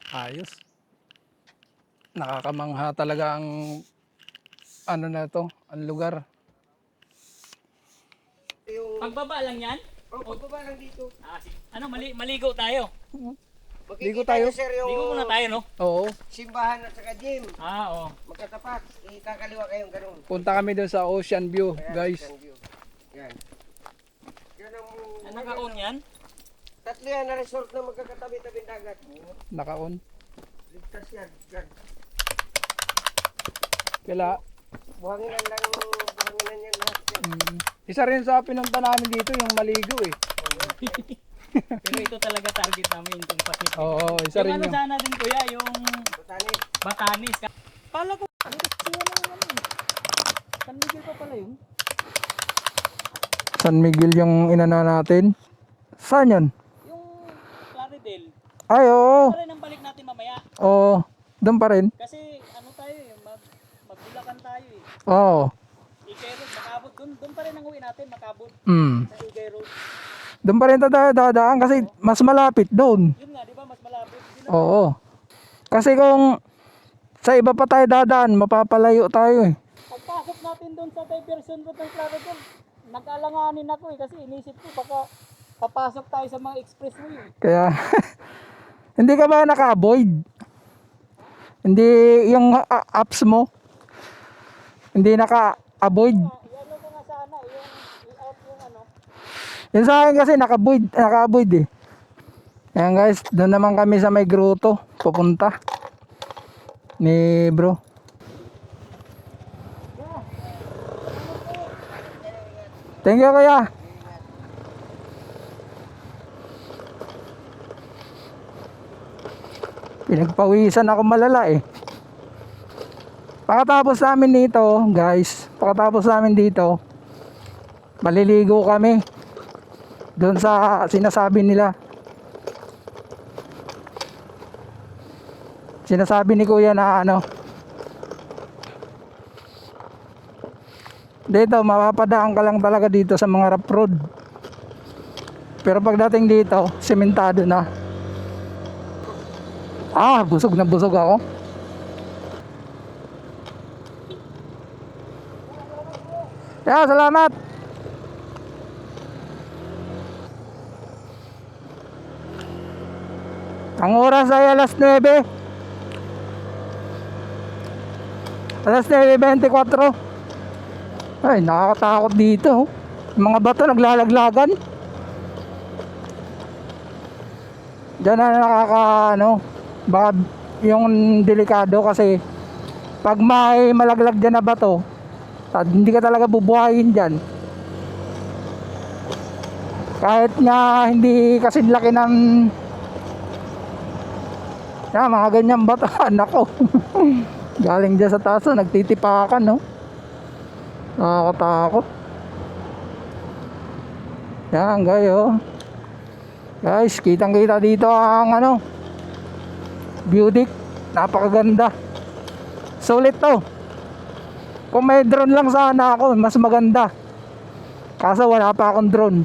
[SPEAKER 1] Ayos. Nakakamangha talaga ang ano na to, ang lugar.
[SPEAKER 2] pagbaba lang yan?
[SPEAKER 4] Pagbaba lang dito.
[SPEAKER 2] Ano, maligo tayo.
[SPEAKER 1] Ligo tayo?
[SPEAKER 4] Sir, yung
[SPEAKER 2] Ligo muna tayo, no?
[SPEAKER 1] Oo.
[SPEAKER 4] simbahan at saka gym.
[SPEAKER 2] Oo.
[SPEAKER 4] Magkatapat. Ikakaliwa kayong ganun.
[SPEAKER 1] Punta kami doon sa Ocean View,
[SPEAKER 4] Ayan,
[SPEAKER 1] guys.
[SPEAKER 4] Ocean view. Yan. Yan ang...
[SPEAKER 2] Naka-on yan?
[SPEAKER 4] Tatlo yan na resort na magkakatabi-tabing dagat.
[SPEAKER 1] Naka-on.
[SPEAKER 4] Ligtas yan. Yan.
[SPEAKER 1] Kaya,
[SPEAKER 4] Buhanginan yan lahat yan.
[SPEAKER 1] isa rin sa pinunta namin dito, yung maligo eh.
[SPEAKER 2] Pero ito talaga target namin, itong Pacific.
[SPEAKER 1] Oo, isa
[SPEAKER 2] Yung
[SPEAKER 1] rin
[SPEAKER 2] ano
[SPEAKER 1] yung...
[SPEAKER 2] sana din kuya, yung
[SPEAKER 4] Batanes.
[SPEAKER 2] Batanes. Pala ko, ano kasi ano eh. San Miguel pa pala yun.
[SPEAKER 1] San Miguel yung inana natin. Saan yan?
[SPEAKER 2] Yung Claridel.
[SPEAKER 1] Ay, oo.
[SPEAKER 2] Pala nang balik natin mamaya.
[SPEAKER 1] Oo. Doon pa rin.
[SPEAKER 2] Kasi ano tayo eh, magbulakan tayo eh.
[SPEAKER 1] Oo.
[SPEAKER 2] Ikay Road, Makabot. Doon pa rin ang uwi natin, Makabot.
[SPEAKER 1] Mm.
[SPEAKER 2] Sa Ikay Road.
[SPEAKER 1] Doon pa rin tayo dadaan kasi mas malapit doon.
[SPEAKER 2] Yun nga, di ba? Mas malapit.
[SPEAKER 1] Oo. Kasi kung sa iba pa tayo dadaan, mapapalayo tayo eh.
[SPEAKER 2] Pagpasok natin doon sa diversion route ng Clarabel, nag-alanganin ako eh. Kasi inisip ko baka papasok tayo sa mga expressway eh.
[SPEAKER 1] Kaya, hindi ka ba naka-avoid? Hindi yung apps mo? Hindi naka-avoid?
[SPEAKER 2] Ano ko nga sana, i-out yung ano.
[SPEAKER 1] Yung sa akin kasi naka-avoid eh. Ayan guys, doon naman kami sa may grotto pupunta ni bro. Thank you kuya. Pinagpawisan ako malala eh. Pagkatapos namin dito guys, maliligo kami doon sa sinasabi nila. Sinasabi ni kuya na ano, dito mapapadaan ka lang talaga dito sa mga rough road, pero pagdating dito sementado na. Busog na busog ako. Salamat. Ang oras ay alas 9. Alas 9:24. Ay, nakakatakot dito. Yung mga bato naglalaglagan. Diyan na baka yung delikado kasi pag may malaglag dyan na bato, hindi ka talaga bubuhayin dyan. Kahit nga hindi kasi laki ng mga ganyang bato. Nako. Galing dyan sa taas, nagtitipakan, no? Nakakatakot. Yan, guys, kitang kita dito ang view deck. Napakaganda. Sulit to. Kung may drone lang sana ako, mas maganda. Kaso wala pa akong drone.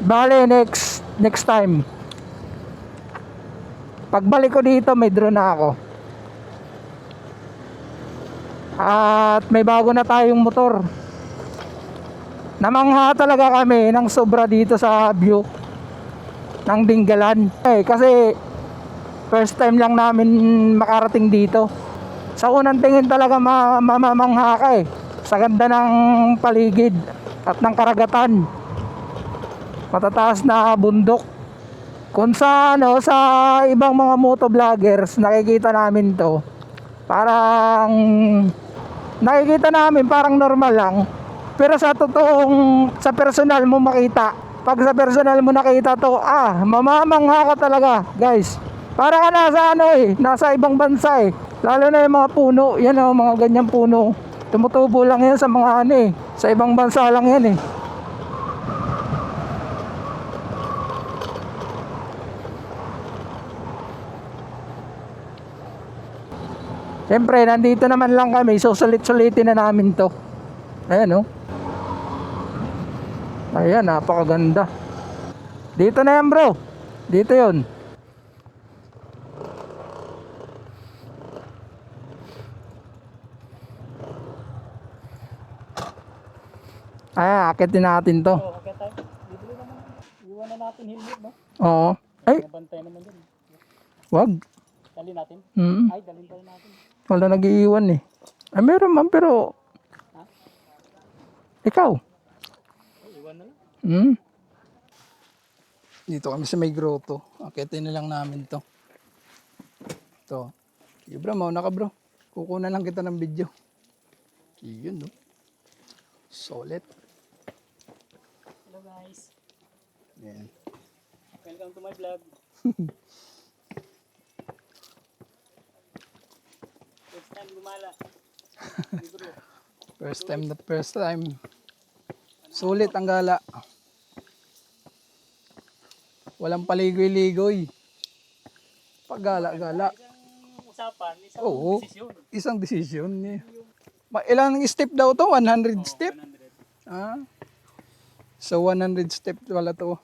[SPEAKER 1] Bale, next time. Pagbalik ko dito, may drone na ako. At may bago na tayong motor. Namangha talaga kami ng sobra dito sa view ng Dingalan. Kasi first time lang namin makarating dito. Sa unang tingin talaga mamamangha ka sa ganda ng paligid at ng karagatan. Matataas na bundok. Kung sa ibang mga motovloggers nakikita namin to, parang nakikita namin parang normal lang. Pero sa personal mo makita, pag sa personal mo nakita to, mamamangha ka talaga, guys. Para ka nasa ibang bansa Lalo na yung mga puno, yan mga ganyang puno. Tumutubo lang yan sa mga sa ibang bansa lang yan Siyempre, nandito naman lang kami, susulit-sulitin na namin to. Ayan Ayan, napakaganda. Dito na yan bro. Dito yun. Akitin natin to.
[SPEAKER 2] Okay tayo. Bibili naman. Iwan na natin helmet, no?
[SPEAKER 1] Oo.
[SPEAKER 2] Mabantay naman dun.
[SPEAKER 1] Wag.
[SPEAKER 2] Dali natin? Ay, dalhin pa rin natin.
[SPEAKER 1] Wala nag-iiwan Ay, meron man, pero ikaw.
[SPEAKER 2] Iwan na lang.
[SPEAKER 1] Dito kami sa may grotto. Akitin na lang namin to. Ito. Bro, mauna ka bro. Kukunan lang kita ng video. Yun Solid.
[SPEAKER 2] Hello guys.
[SPEAKER 1] Yan.
[SPEAKER 2] Welcome to my vlog. First time gumala.
[SPEAKER 1] First time. Sulit ang gala. Walang paligoy-ligoy. gala-gala.
[SPEAKER 2] Isang usapan, isang
[SPEAKER 1] Oo,
[SPEAKER 2] desisyon.
[SPEAKER 1] isang desisyon. Ilang step daw to? 100 step?
[SPEAKER 2] 100.
[SPEAKER 1] Ah, so 100 step wala to.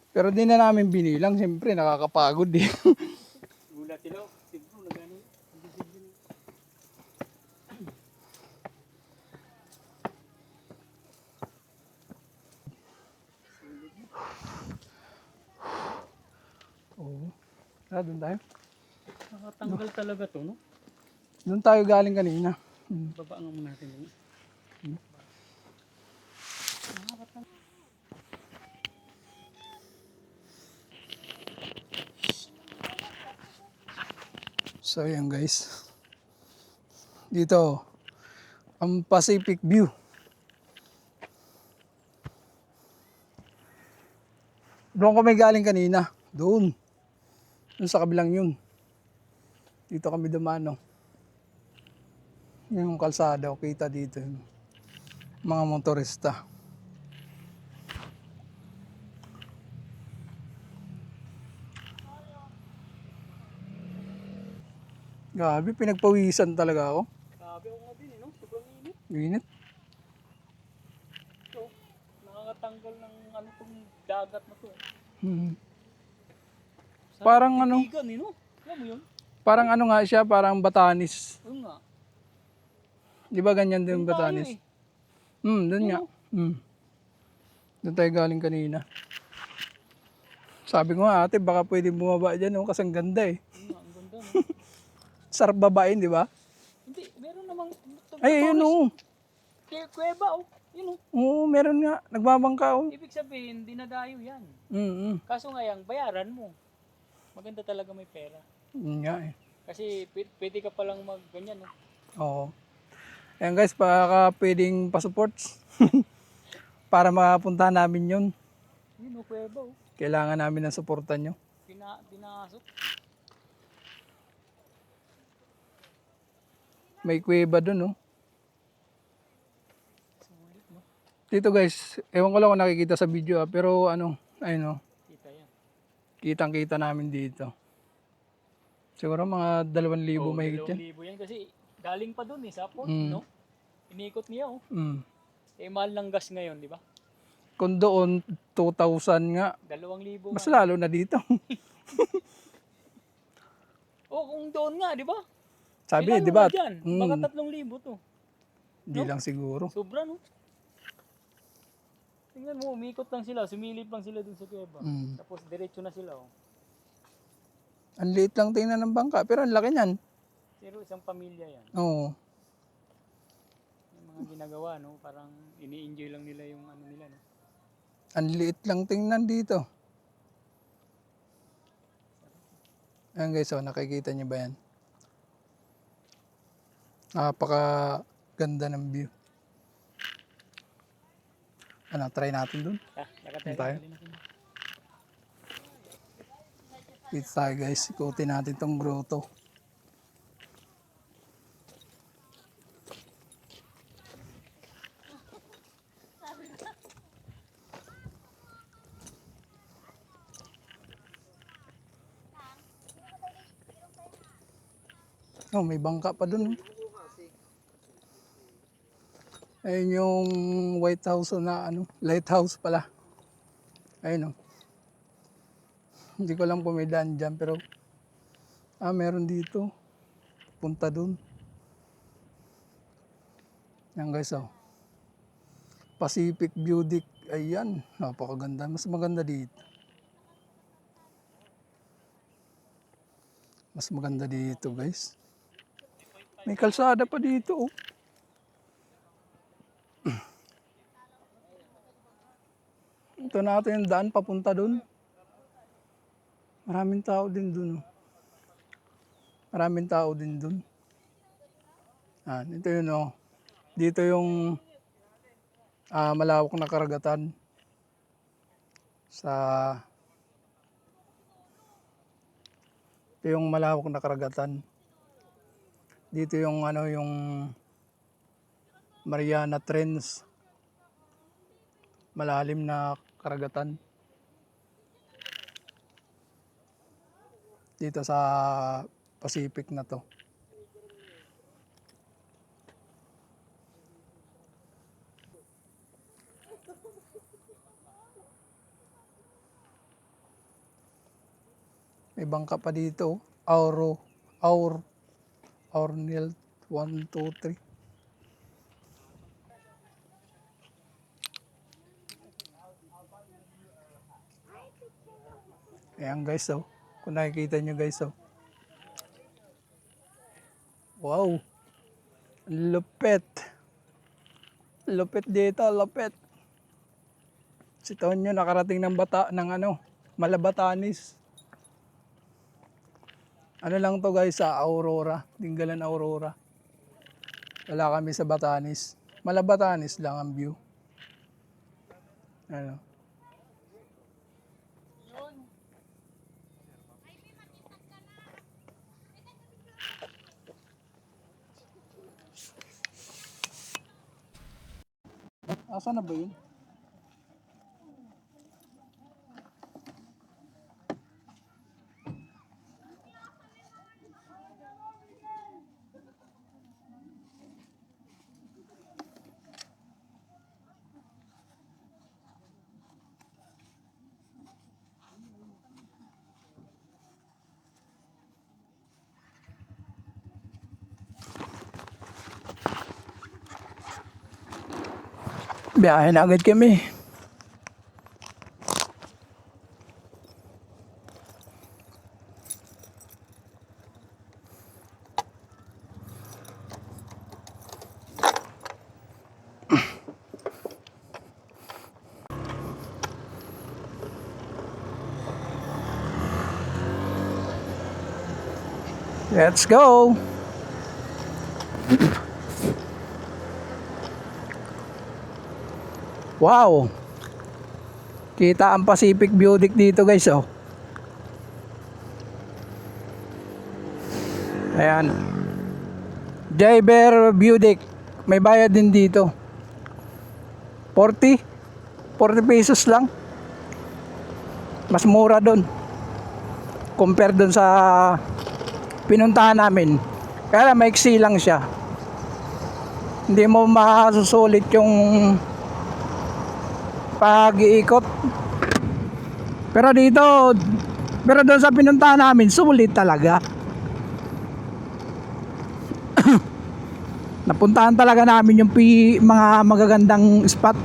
[SPEAKER 1] Pero di na namin binilang, siyempre nakakapagod eh.
[SPEAKER 2] Gulat sila. Siguro nagano.
[SPEAKER 1] Oo. Doon tayo.
[SPEAKER 2] Nakatanggal talaga to, no?
[SPEAKER 1] Doon tayo galing kanina.
[SPEAKER 2] Babaan mo natin dun.
[SPEAKER 1] So yan guys. Dito ang Pacific View. Doon kami galing kanina. Doon. Doon sa kabilang yun. Dito kami dumano. Yung kalsada, o kita dito. Yung mga motorista. Grabe, pinagpawisan talaga ako.
[SPEAKER 2] Grabe ako nga din, no? Sobrang init.
[SPEAKER 1] Init.
[SPEAKER 2] So, nakakatanggal ng ano tong dagat na to.
[SPEAKER 1] Hmm.
[SPEAKER 2] Sarap
[SPEAKER 1] Parang ano?
[SPEAKER 2] titigan, no? Alam mo yun?
[SPEAKER 1] Parang ano nga siya, parang Batanes.
[SPEAKER 2] Yun nga.
[SPEAKER 1] Di ba ganyan din
[SPEAKER 2] Doon tayo
[SPEAKER 1] Batanes?
[SPEAKER 2] eh.
[SPEAKER 1] Doon nga. Doon tayo galing kanina. Sabi ko nga ate, baka pwede bumaba dyan, kasi ang ganda eh.
[SPEAKER 2] Yun nga, ang ganda, no?
[SPEAKER 1] Sarap babain, di ba?
[SPEAKER 2] Hindi, meron namang...
[SPEAKER 1] Ay, yun oo.
[SPEAKER 2] Kuweba, oh. Yun, oh.
[SPEAKER 1] Oo, meron nga. Nagbabangka oh.
[SPEAKER 2] Ibig sabihin, dinadayo yan.
[SPEAKER 1] Kaso
[SPEAKER 2] Kaso nga yung bayaran mo. Maganda talaga may pera.
[SPEAKER 1] yun nga eh.
[SPEAKER 2] Kasi pwede ka palang mag-ganyan, no?
[SPEAKER 1] Oo. Ayan guys, baka pwedeng pa-supports. Para makapunta namin yun.
[SPEAKER 2] Yun, oh, kuweba, oh.
[SPEAKER 1] Kailangan namin ng suportan nyo.
[SPEAKER 2] Pinasok.
[SPEAKER 1] May kuweba dun, oh.
[SPEAKER 2] Sulit, no?
[SPEAKER 1] Dito guys, ewan ko lang kung nakikita sa video, pero ano, ayun oh,
[SPEAKER 2] Kita yan.
[SPEAKER 1] kitang-kita namin dito. Siguro mga 2,000 mahigit yan.
[SPEAKER 2] 2,000 yan kasi galing pa dun eh, sa port,
[SPEAKER 1] Mm.
[SPEAKER 2] no? Inikot niya, oh.
[SPEAKER 1] Mm.
[SPEAKER 2] Eh, mahal ng gas ngayon, di ba?
[SPEAKER 1] Kung doon, 2,000 nga.
[SPEAKER 2] 2,000
[SPEAKER 1] Mas
[SPEAKER 2] nga.
[SPEAKER 1] lalo na dito.
[SPEAKER 2] Oh, kung doon nga, di ba?
[SPEAKER 1] Sabi,
[SPEAKER 2] Ilan
[SPEAKER 1] di ba?
[SPEAKER 2] naman dyan? Baka 3,000 to.
[SPEAKER 1] Hindi
[SPEAKER 2] no?
[SPEAKER 1] lang siguro.
[SPEAKER 2] Sobra, no? Tingnan mo, umikot lang sila, sumilip lang sila dun sa kuweba.
[SPEAKER 1] Mm.
[SPEAKER 2] Tapos diretso na sila, oh.
[SPEAKER 1] Ang liit lang tingnan ng bangka, pero ang laki niyan.
[SPEAKER 2] Pero isang pamilya yan.
[SPEAKER 1] Oo.
[SPEAKER 2] Yung mga ginagawa, no? Parang ini-enjoy lang nila yung ano nila, no?
[SPEAKER 1] Ang liit lang tingnan dito. Ayan guys, oh, nakikita niyo ba yan? Napaka ganda ng view. Ano, try natin dun.
[SPEAKER 2] Nakatay
[SPEAKER 1] Tayo? Dito tayo guys, ikutin natin tong grotto. Oh, may bangka pa dun. Ayun yung White House na ano, lighthouse pala. Ayun oh. Hindi ko alam kung may daan dyan, pero meron dito. Punta dun. Yan guys oh. Pacific View Deck. Ayan, napakaganda. Mas maganda dito. Mas maganda dito guys. May kalsada pa dito oh. Ito natin yung daan papunta dun. Maraming tao din dun. Oh. Maraming tao din dun. Ito yun oh. Dito yung malawak na karagatan. Ito yung malawak na karagatan. Dito yung ano yung Mariana Trench. Malalim na karagatan. dito sa Pacific na to. May bangka pa dito. Aurnil 1, 2, 3. Ayan guys, oh. Kung nakikita nyo guys, oh. Wow. Lupit. Lupit dito, lupit. Si Tonyo nakarating ng Malabatanis. Ano lang to guys, sa Aurora. Tinggalan Aurora. Wala kami sa Batanis. Malabatanis lang ang view. Ano? Asa na ba yun? Biyahe na agad kami. Let's go. Wow. Kita ang Pacific View Deck dito guys, oh. Ayan. Jayber View Deck. May bayad din dito. 40 pesos lang. Mas mura doon. Compare doon sa pinuntahan namin. Kaya maiksi lang siya. Hindi mo masusulit yung pag-iikot. Pero doon sa pinuntahan namin, sulit talaga. Napuntahan talaga namin yung mga magagandang spot.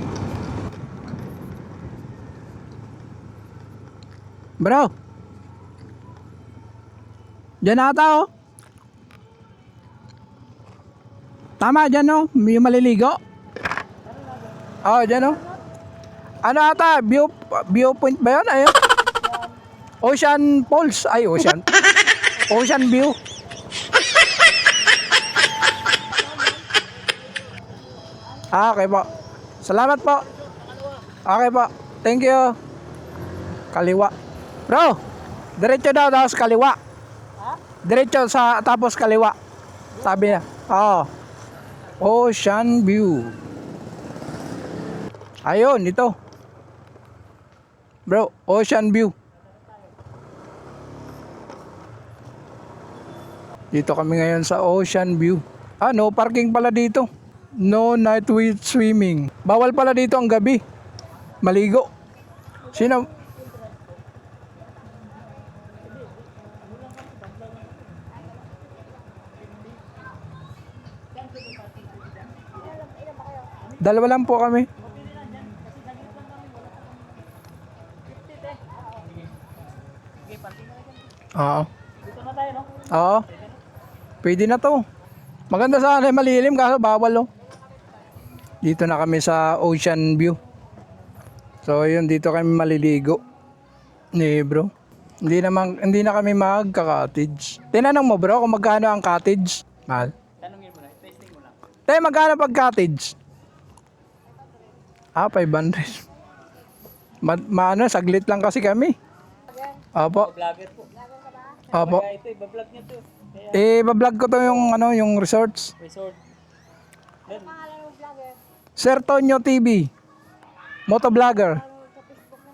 [SPEAKER 1] Bro. Diyan ata, oh. Tama, dyan, oh. Yung maliligo. Oh, dyan, oh. Ano ata? Viewpoint ba yun? Ayun. Ocean Falls. Ay, Ocean. Ocean View. Okay po. Salamat po. Okay po. Thank you. Kaliwa. Bro, diretso daw tapos kaliwa. Diretso tapos kaliwa. Sabi niya. Oo. Ocean View. Ayun, ito. Bro, Ocean View. Dito kami ngayon sa Ocean View. No parking pala dito. No night with swimming. Bawal pala dito ang gabi. Maligo. Sino? Dalawa lang po kami. Oo.
[SPEAKER 2] Dito na tayo, no?
[SPEAKER 1] Oo. Pwede na to. Maganda sana malilim kaso bawal, oh. Dito na kami sa Ocean View. So yun, dito kami maliligo. Bro. Hindi na kami magka-cottage. Tinanong mo bro kung magkano ang cottage? Mahal.
[SPEAKER 2] Tanungin mo na, testing mo lang.
[SPEAKER 1] Tayo magkano pag cottage? 500. Maano, saglit lang kasi kami. Opo.
[SPEAKER 2] Vlogger po.
[SPEAKER 1] Opo.
[SPEAKER 2] Kaya ito, iba-vlog niya to. Kaya
[SPEAKER 1] Bablog ko to yung resorts.
[SPEAKER 2] resort. Then,
[SPEAKER 1] Sir Tonyo TV. Motovlogger.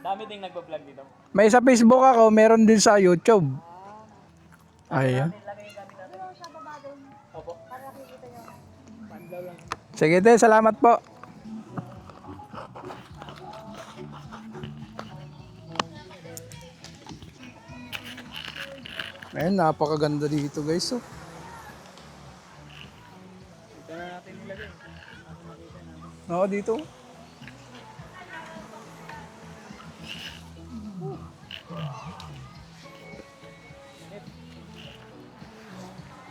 [SPEAKER 2] dami ding nagba-vlog dito.
[SPEAKER 1] May sa Facebook ako, meron din sa YouTube. Ayan.
[SPEAKER 2] Lagay yung gamit natin. Opo. Pandaw lang.
[SPEAKER 1] Sige te, salamat po. Ayun, napakaganda dito guys. Oh.
[SPEAKER 2] Ito na natin nilagay.
[SPEAKER 1] Oo, dito.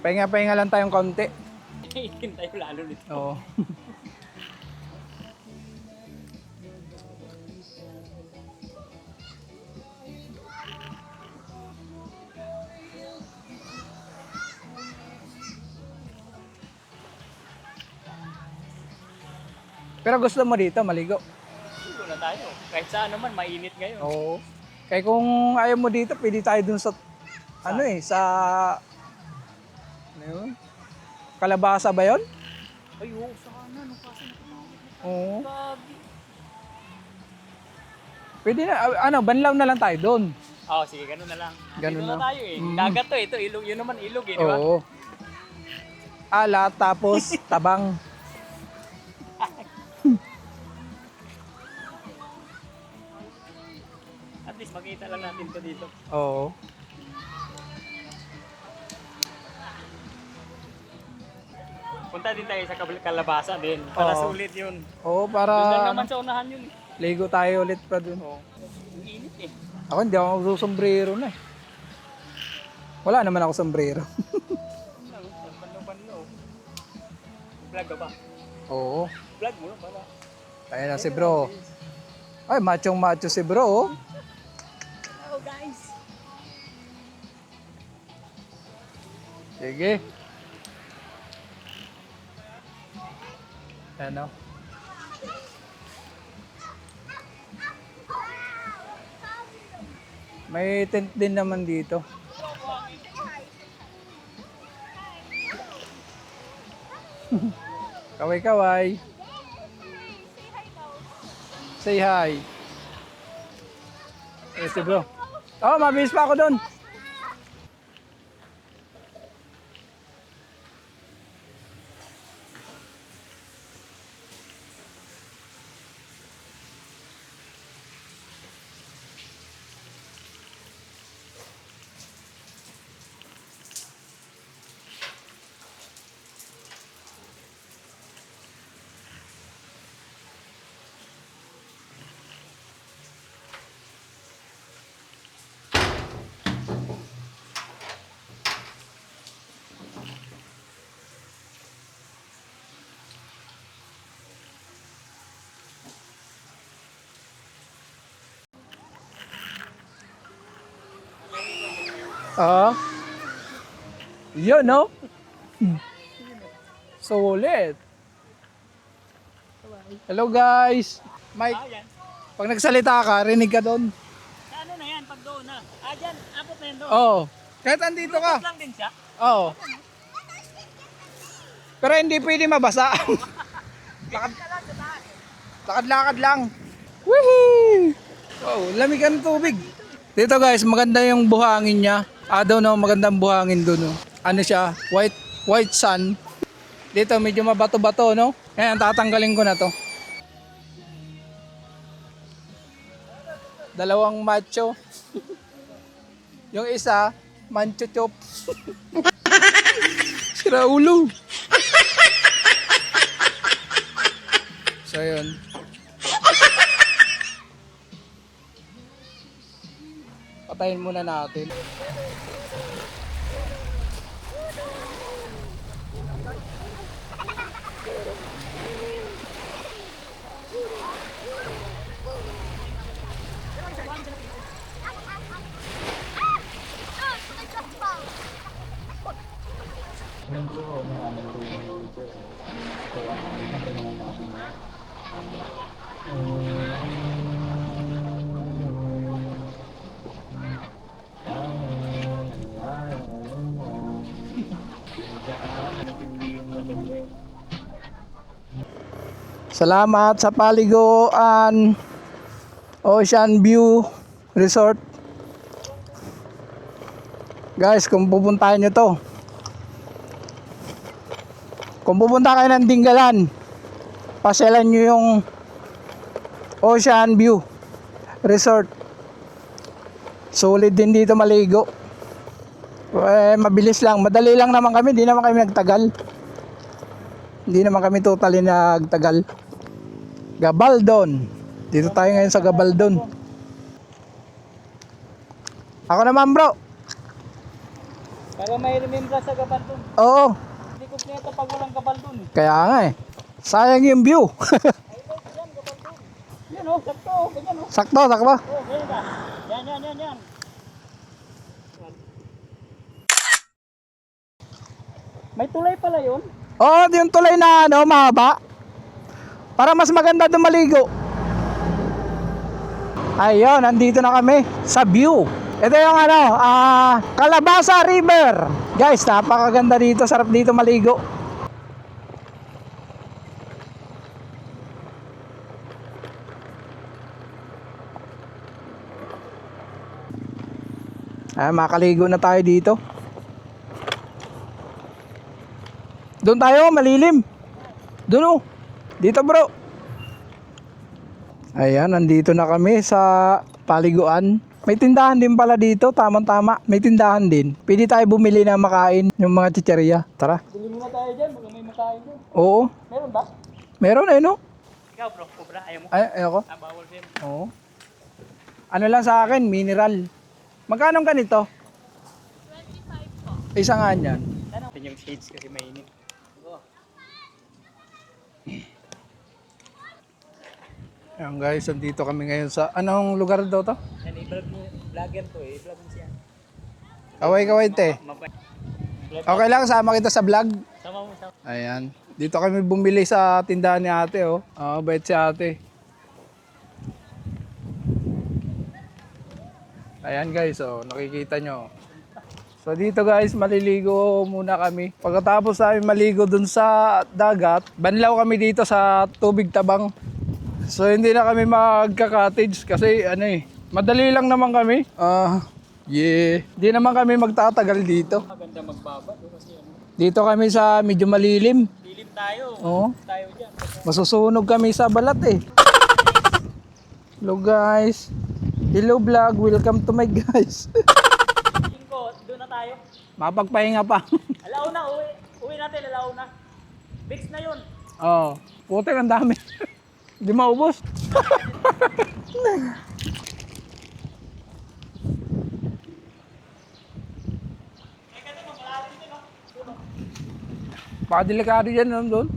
[SPEAKER 1] Pahinga-pahinga lang tayong konti.
[SPEAKER 2] Hintay ko lalo nito.
[SPEAKER 1] Oo. Pero gusto mo dito, maligo.
[SPEAKER 2] Dito na tayo. Kahit saan naman, mainit ngayon.
[SPEAKER 1] Oo. Kaya kung ayaw mo dito, pwede tayo dun sa, ano eh, sa, ano yun? Kalabasa ba yun?
[SPEAKER 2] Ay, oo, sa kanan. Nung kasi
[SPEAKER 1] Oo.
[SPEAKER 2] nakakagabi.
[SPEAKER 1] Pwede na, ano, banlaw na lang tayo dun.
[SPEAKER 2] Oo, sige, ganun na lang.
[SPEAKER 1] Ganun
[SPEAKER 2] Dito na
[SPEAKER 1] na.
[SPEAKER 2] tayo eh. Dagat to, ito, ilog. Yun naman ilog eh, di ba?
[SPEAKER 1] Oo. Ala, tapos tabang.
[SPEAKER 2] At least makita lang natin to dito.
[SPEAKER 1] Oo.
[SPEAKER 2] Punta din tayo sa kalabasa din. Para
[SPEAKER 1] Oo.
[SPEAKER 2] sulit yun.
[SPEAKER 1] Oo,
[SPEAKER 2] Doon lang
[SPEAKER 1] para
[SPEAKER 2] naman sa unahan yun.
[SPEAKER 1] ligo tayo ulit pa dun.
[SPEAKER 2] Ang init eh.
[SPEAKER 1] Ako hindi ako magsusombrero na eh. Wala naman ako sombrero.
[SPEAKER 2] Banlo-banlo. Vlog ka ba?
[SPEAKER 1] Oo.
[SPEAKER 2] Vlog mo na pala.
[SPEAKER 1] Kaya na si bro. Ay, machong macho si bro. Oh.
[SPEAKER 2] Hello guys.
[SPEAKER 1] Sige. Ano? May tent din naman dito. Kaway-kaway. Say hi. Eh, si bro. Oh, mabilis pa ako doon. Ah. Yun, no? Sulit. Hello, guys. Mike,
[SPEAKER 2] Yan.
[SPEAKER 1] pag nagsalita ka, rinig ka doon.
[SPEAKER 2] Sa ano na yan? Pag doon na. Dyan. Abot na yan doon.
[SPEAKER 1] Oo. Kahit andito ka.
[SPEAKER 2] Lang din siya.
[SPEAKER 1] Oo. Pero hindi pwede mabasa. Lakad-lakad lang. Woohoo! Wow, lamig ang tubig. Dito guys, maganda yung buhangin niya. Daw no, magandang buhangin doon. No? Ano siya? White sun. Dito medyo mabato-bato, no? Ayan, tatanggalin ko na to. Dalawang macho. Yung isa, manchuchop. Sira ulo. So yun. Patayin muna natin. Salamat sa Paliguan Ocean View Resort. Guys, kung pupuntahan nyo to, kung pupunta kayo ng Dingalan, pasyalan nyo yung Ocean View Resort. Solid din dito maligo. Mabilis lang, madali lang naman kami, di naman kami nagtagal. Hindi naman kami totally nagtagal. Gabaldon. Dito tayo ngayon sa Gabaldon. Ako naman bro.
[SPEAKER 2] Para may remembrance sa Gabaldon.
[SPEAKER 1] Oo.
[SPEAKER 2] Hindi kompleto pag walang Gabaldon.
[SPEAKER 1] Kaya nga eh. Sayang yung view.
[SPEAKER 2] Yan o, sakto. Ganyan o.
[SPEAKER 1] Sakto, sakto.
[SPEAKER 2] Oh, ganyan ka. Yan. May tulay pala yun.
[SPEAKER 1] Oo, yung tulay na ano, mahaba. Para mas maganda doon maligo. Ayun, nandito na kami sa view. Ito yung ano, Calabasa River. Guys, napakaganda dito, sarap dito maligo. Makaligo na tayo dito. Doon tayo, malilim. Doon oh. Dito bro. Ayan, nandito na kami sa paliguan. May tindahan din pala dito, tamang-tama. May tindahan din. Pwede tayo bumili na makain yung mga chicheria. Tara.
[SPEAKER 2] Bili muna tayo dyan, baka may makain dyan.
[SPEAKER 1] Oo.
[SPEAKER 2] Meron ba?
[SPEAKER 1] Meron eh no?
[SPEAKER 2] Ikaw bro, kubra, ayaw mo?
[SPEAKER 1] Ay, ayoko.
[SPEAKER 2] Bawal sa'yo.
[SPEAKER 1] Oo. Ano lang sa akin, mineral. Magkano ganito?
[SPEAKER 3] 25 po.
[SPEAKER 1] Isa nga yan.
[SPEAKER 2] Ano? Yung shades kasi mainit.
[SPEAKER 1] Ayan guys, nandito kami ngayon sa anong lugar daw to?
[SPEAKER 2] Yan, i-vlog mo, vlogger to eh, i-vlog mo siya.
[SPEAKER 1] Kaway te. Okay lang, sama kita sa vlog.
[SPEAKER 2] Sama mo, sama.
[SPEAKER 1] Ayan. Dito kami bumili sa tindahan ni ate oh. Bait si ate. Ayan guys, oh, nakikita nyo. So dito guys, maliligo muna kami. Pagkatapos namin maligo dun sa dagat, banlaw kami dito sa tubig tabang. So hindi na kami magka-cottage kasi ano eh, madali lang naman kami. Hindi naman kami magtatagal dito.
[SPEAKER 2] Maganda magbaba kasi ano.
[SPEAKER 1] Dito kami sa medyo malilim.
[SPEAKER 2] Lilim tayo.
[SPEAKER 1] Oo.
[SPEAKER 2] Tayo dyan.
[SPEAKER 1] Masusunog kami sa balat eh. Hello guys. Hello vlog, welcome to my guys.
[SPEAKER 2] Cinco, doon na tayo.
[SPEAKER 1] Mapagpahinga pa.
[SPEAKER 2] Alauna, uwi. Uwi natin, alauna. Fix na yun.
[SPEAKER 1] Oo. Puti ang dami. Hindi maubos. Baka delikado yan doon.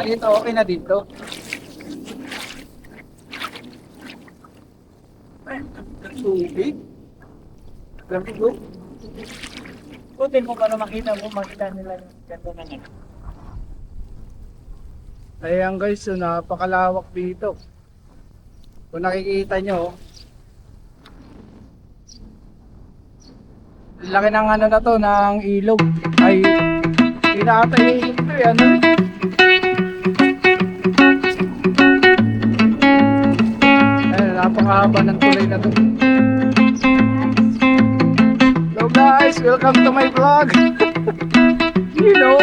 [SPEAKER 1] Dito okay na dito. Ay, tubig. Lamig oh.
[SPEAKER 2] Putin mo para makita nila yung ganda na nga.
[SPEAKER 1] Ayan guys, so napakalawak dito. Kung nakikita nyo, laki ng ano na to, ng ilog. Ay, tinata yung ilog to eh, ano eh. Ayan, napakahaba ng tulay na to. Hello guys, welcome to my vlog. You know.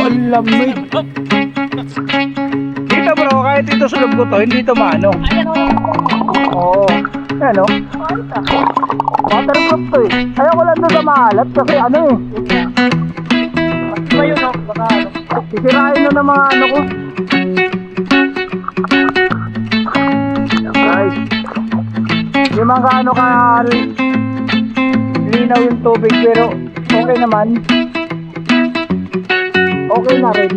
[SPEAKER 1] Ang lamig. Dito bro, kahit ito sa loob ko to, hindi ito maano. Oo. Ayan o. Waterproof to eh. Ayaw ko lang doon sa maalat kasi ano eh.
[SPEAKER 2] Ba yun, no? Baka ano.
[SPEAKER 1] Sisirain na ng mga ano ko. Ayan guys. Hindi man kaano ka linaw yung tubig pero okay naman. Okay na rin.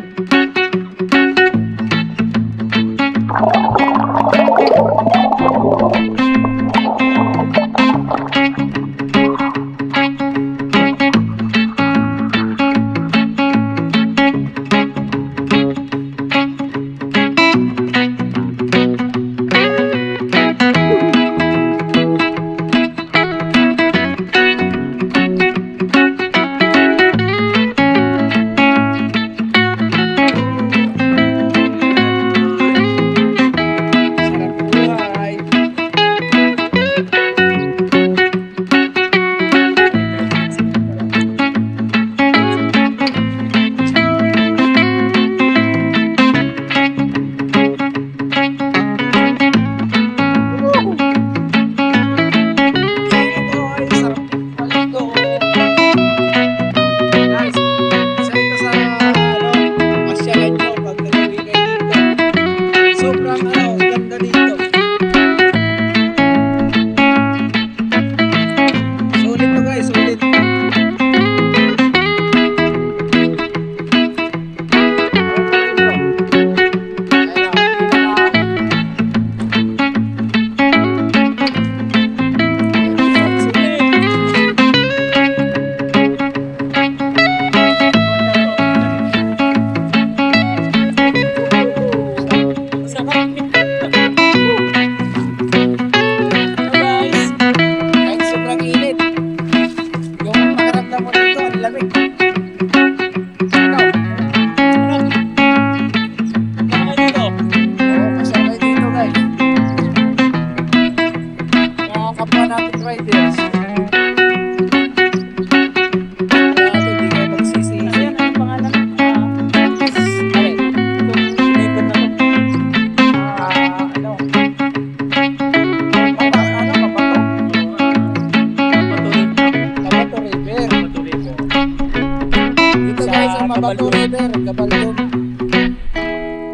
[SPEAKER 1] River, Gabaldon.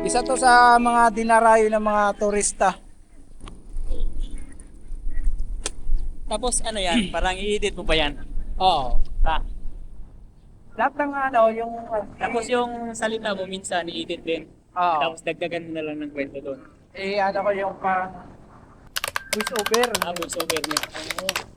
[SPEAKER 1] Isa to sa mga dinarayo ng mga turista.
[SPEAKER 2] Tapos ano yan, parang i-edit mo ba yan?
[SPEAKER 1] Oo.
[SPEAKER 2] Ah,
[SPEAKER 1] Lahat ng ano, yung...
[SPEAKER 2] tapos yung salita mo minsan i-edit din.
[SPEAKER 1] Oo.
[SPEAKER 2] Tapos dagdagan mo na lang ng kwento doon.
[SPEAKER 1] Ano ko yung parang voice over.
[SPEAKER 2] Voice over niya.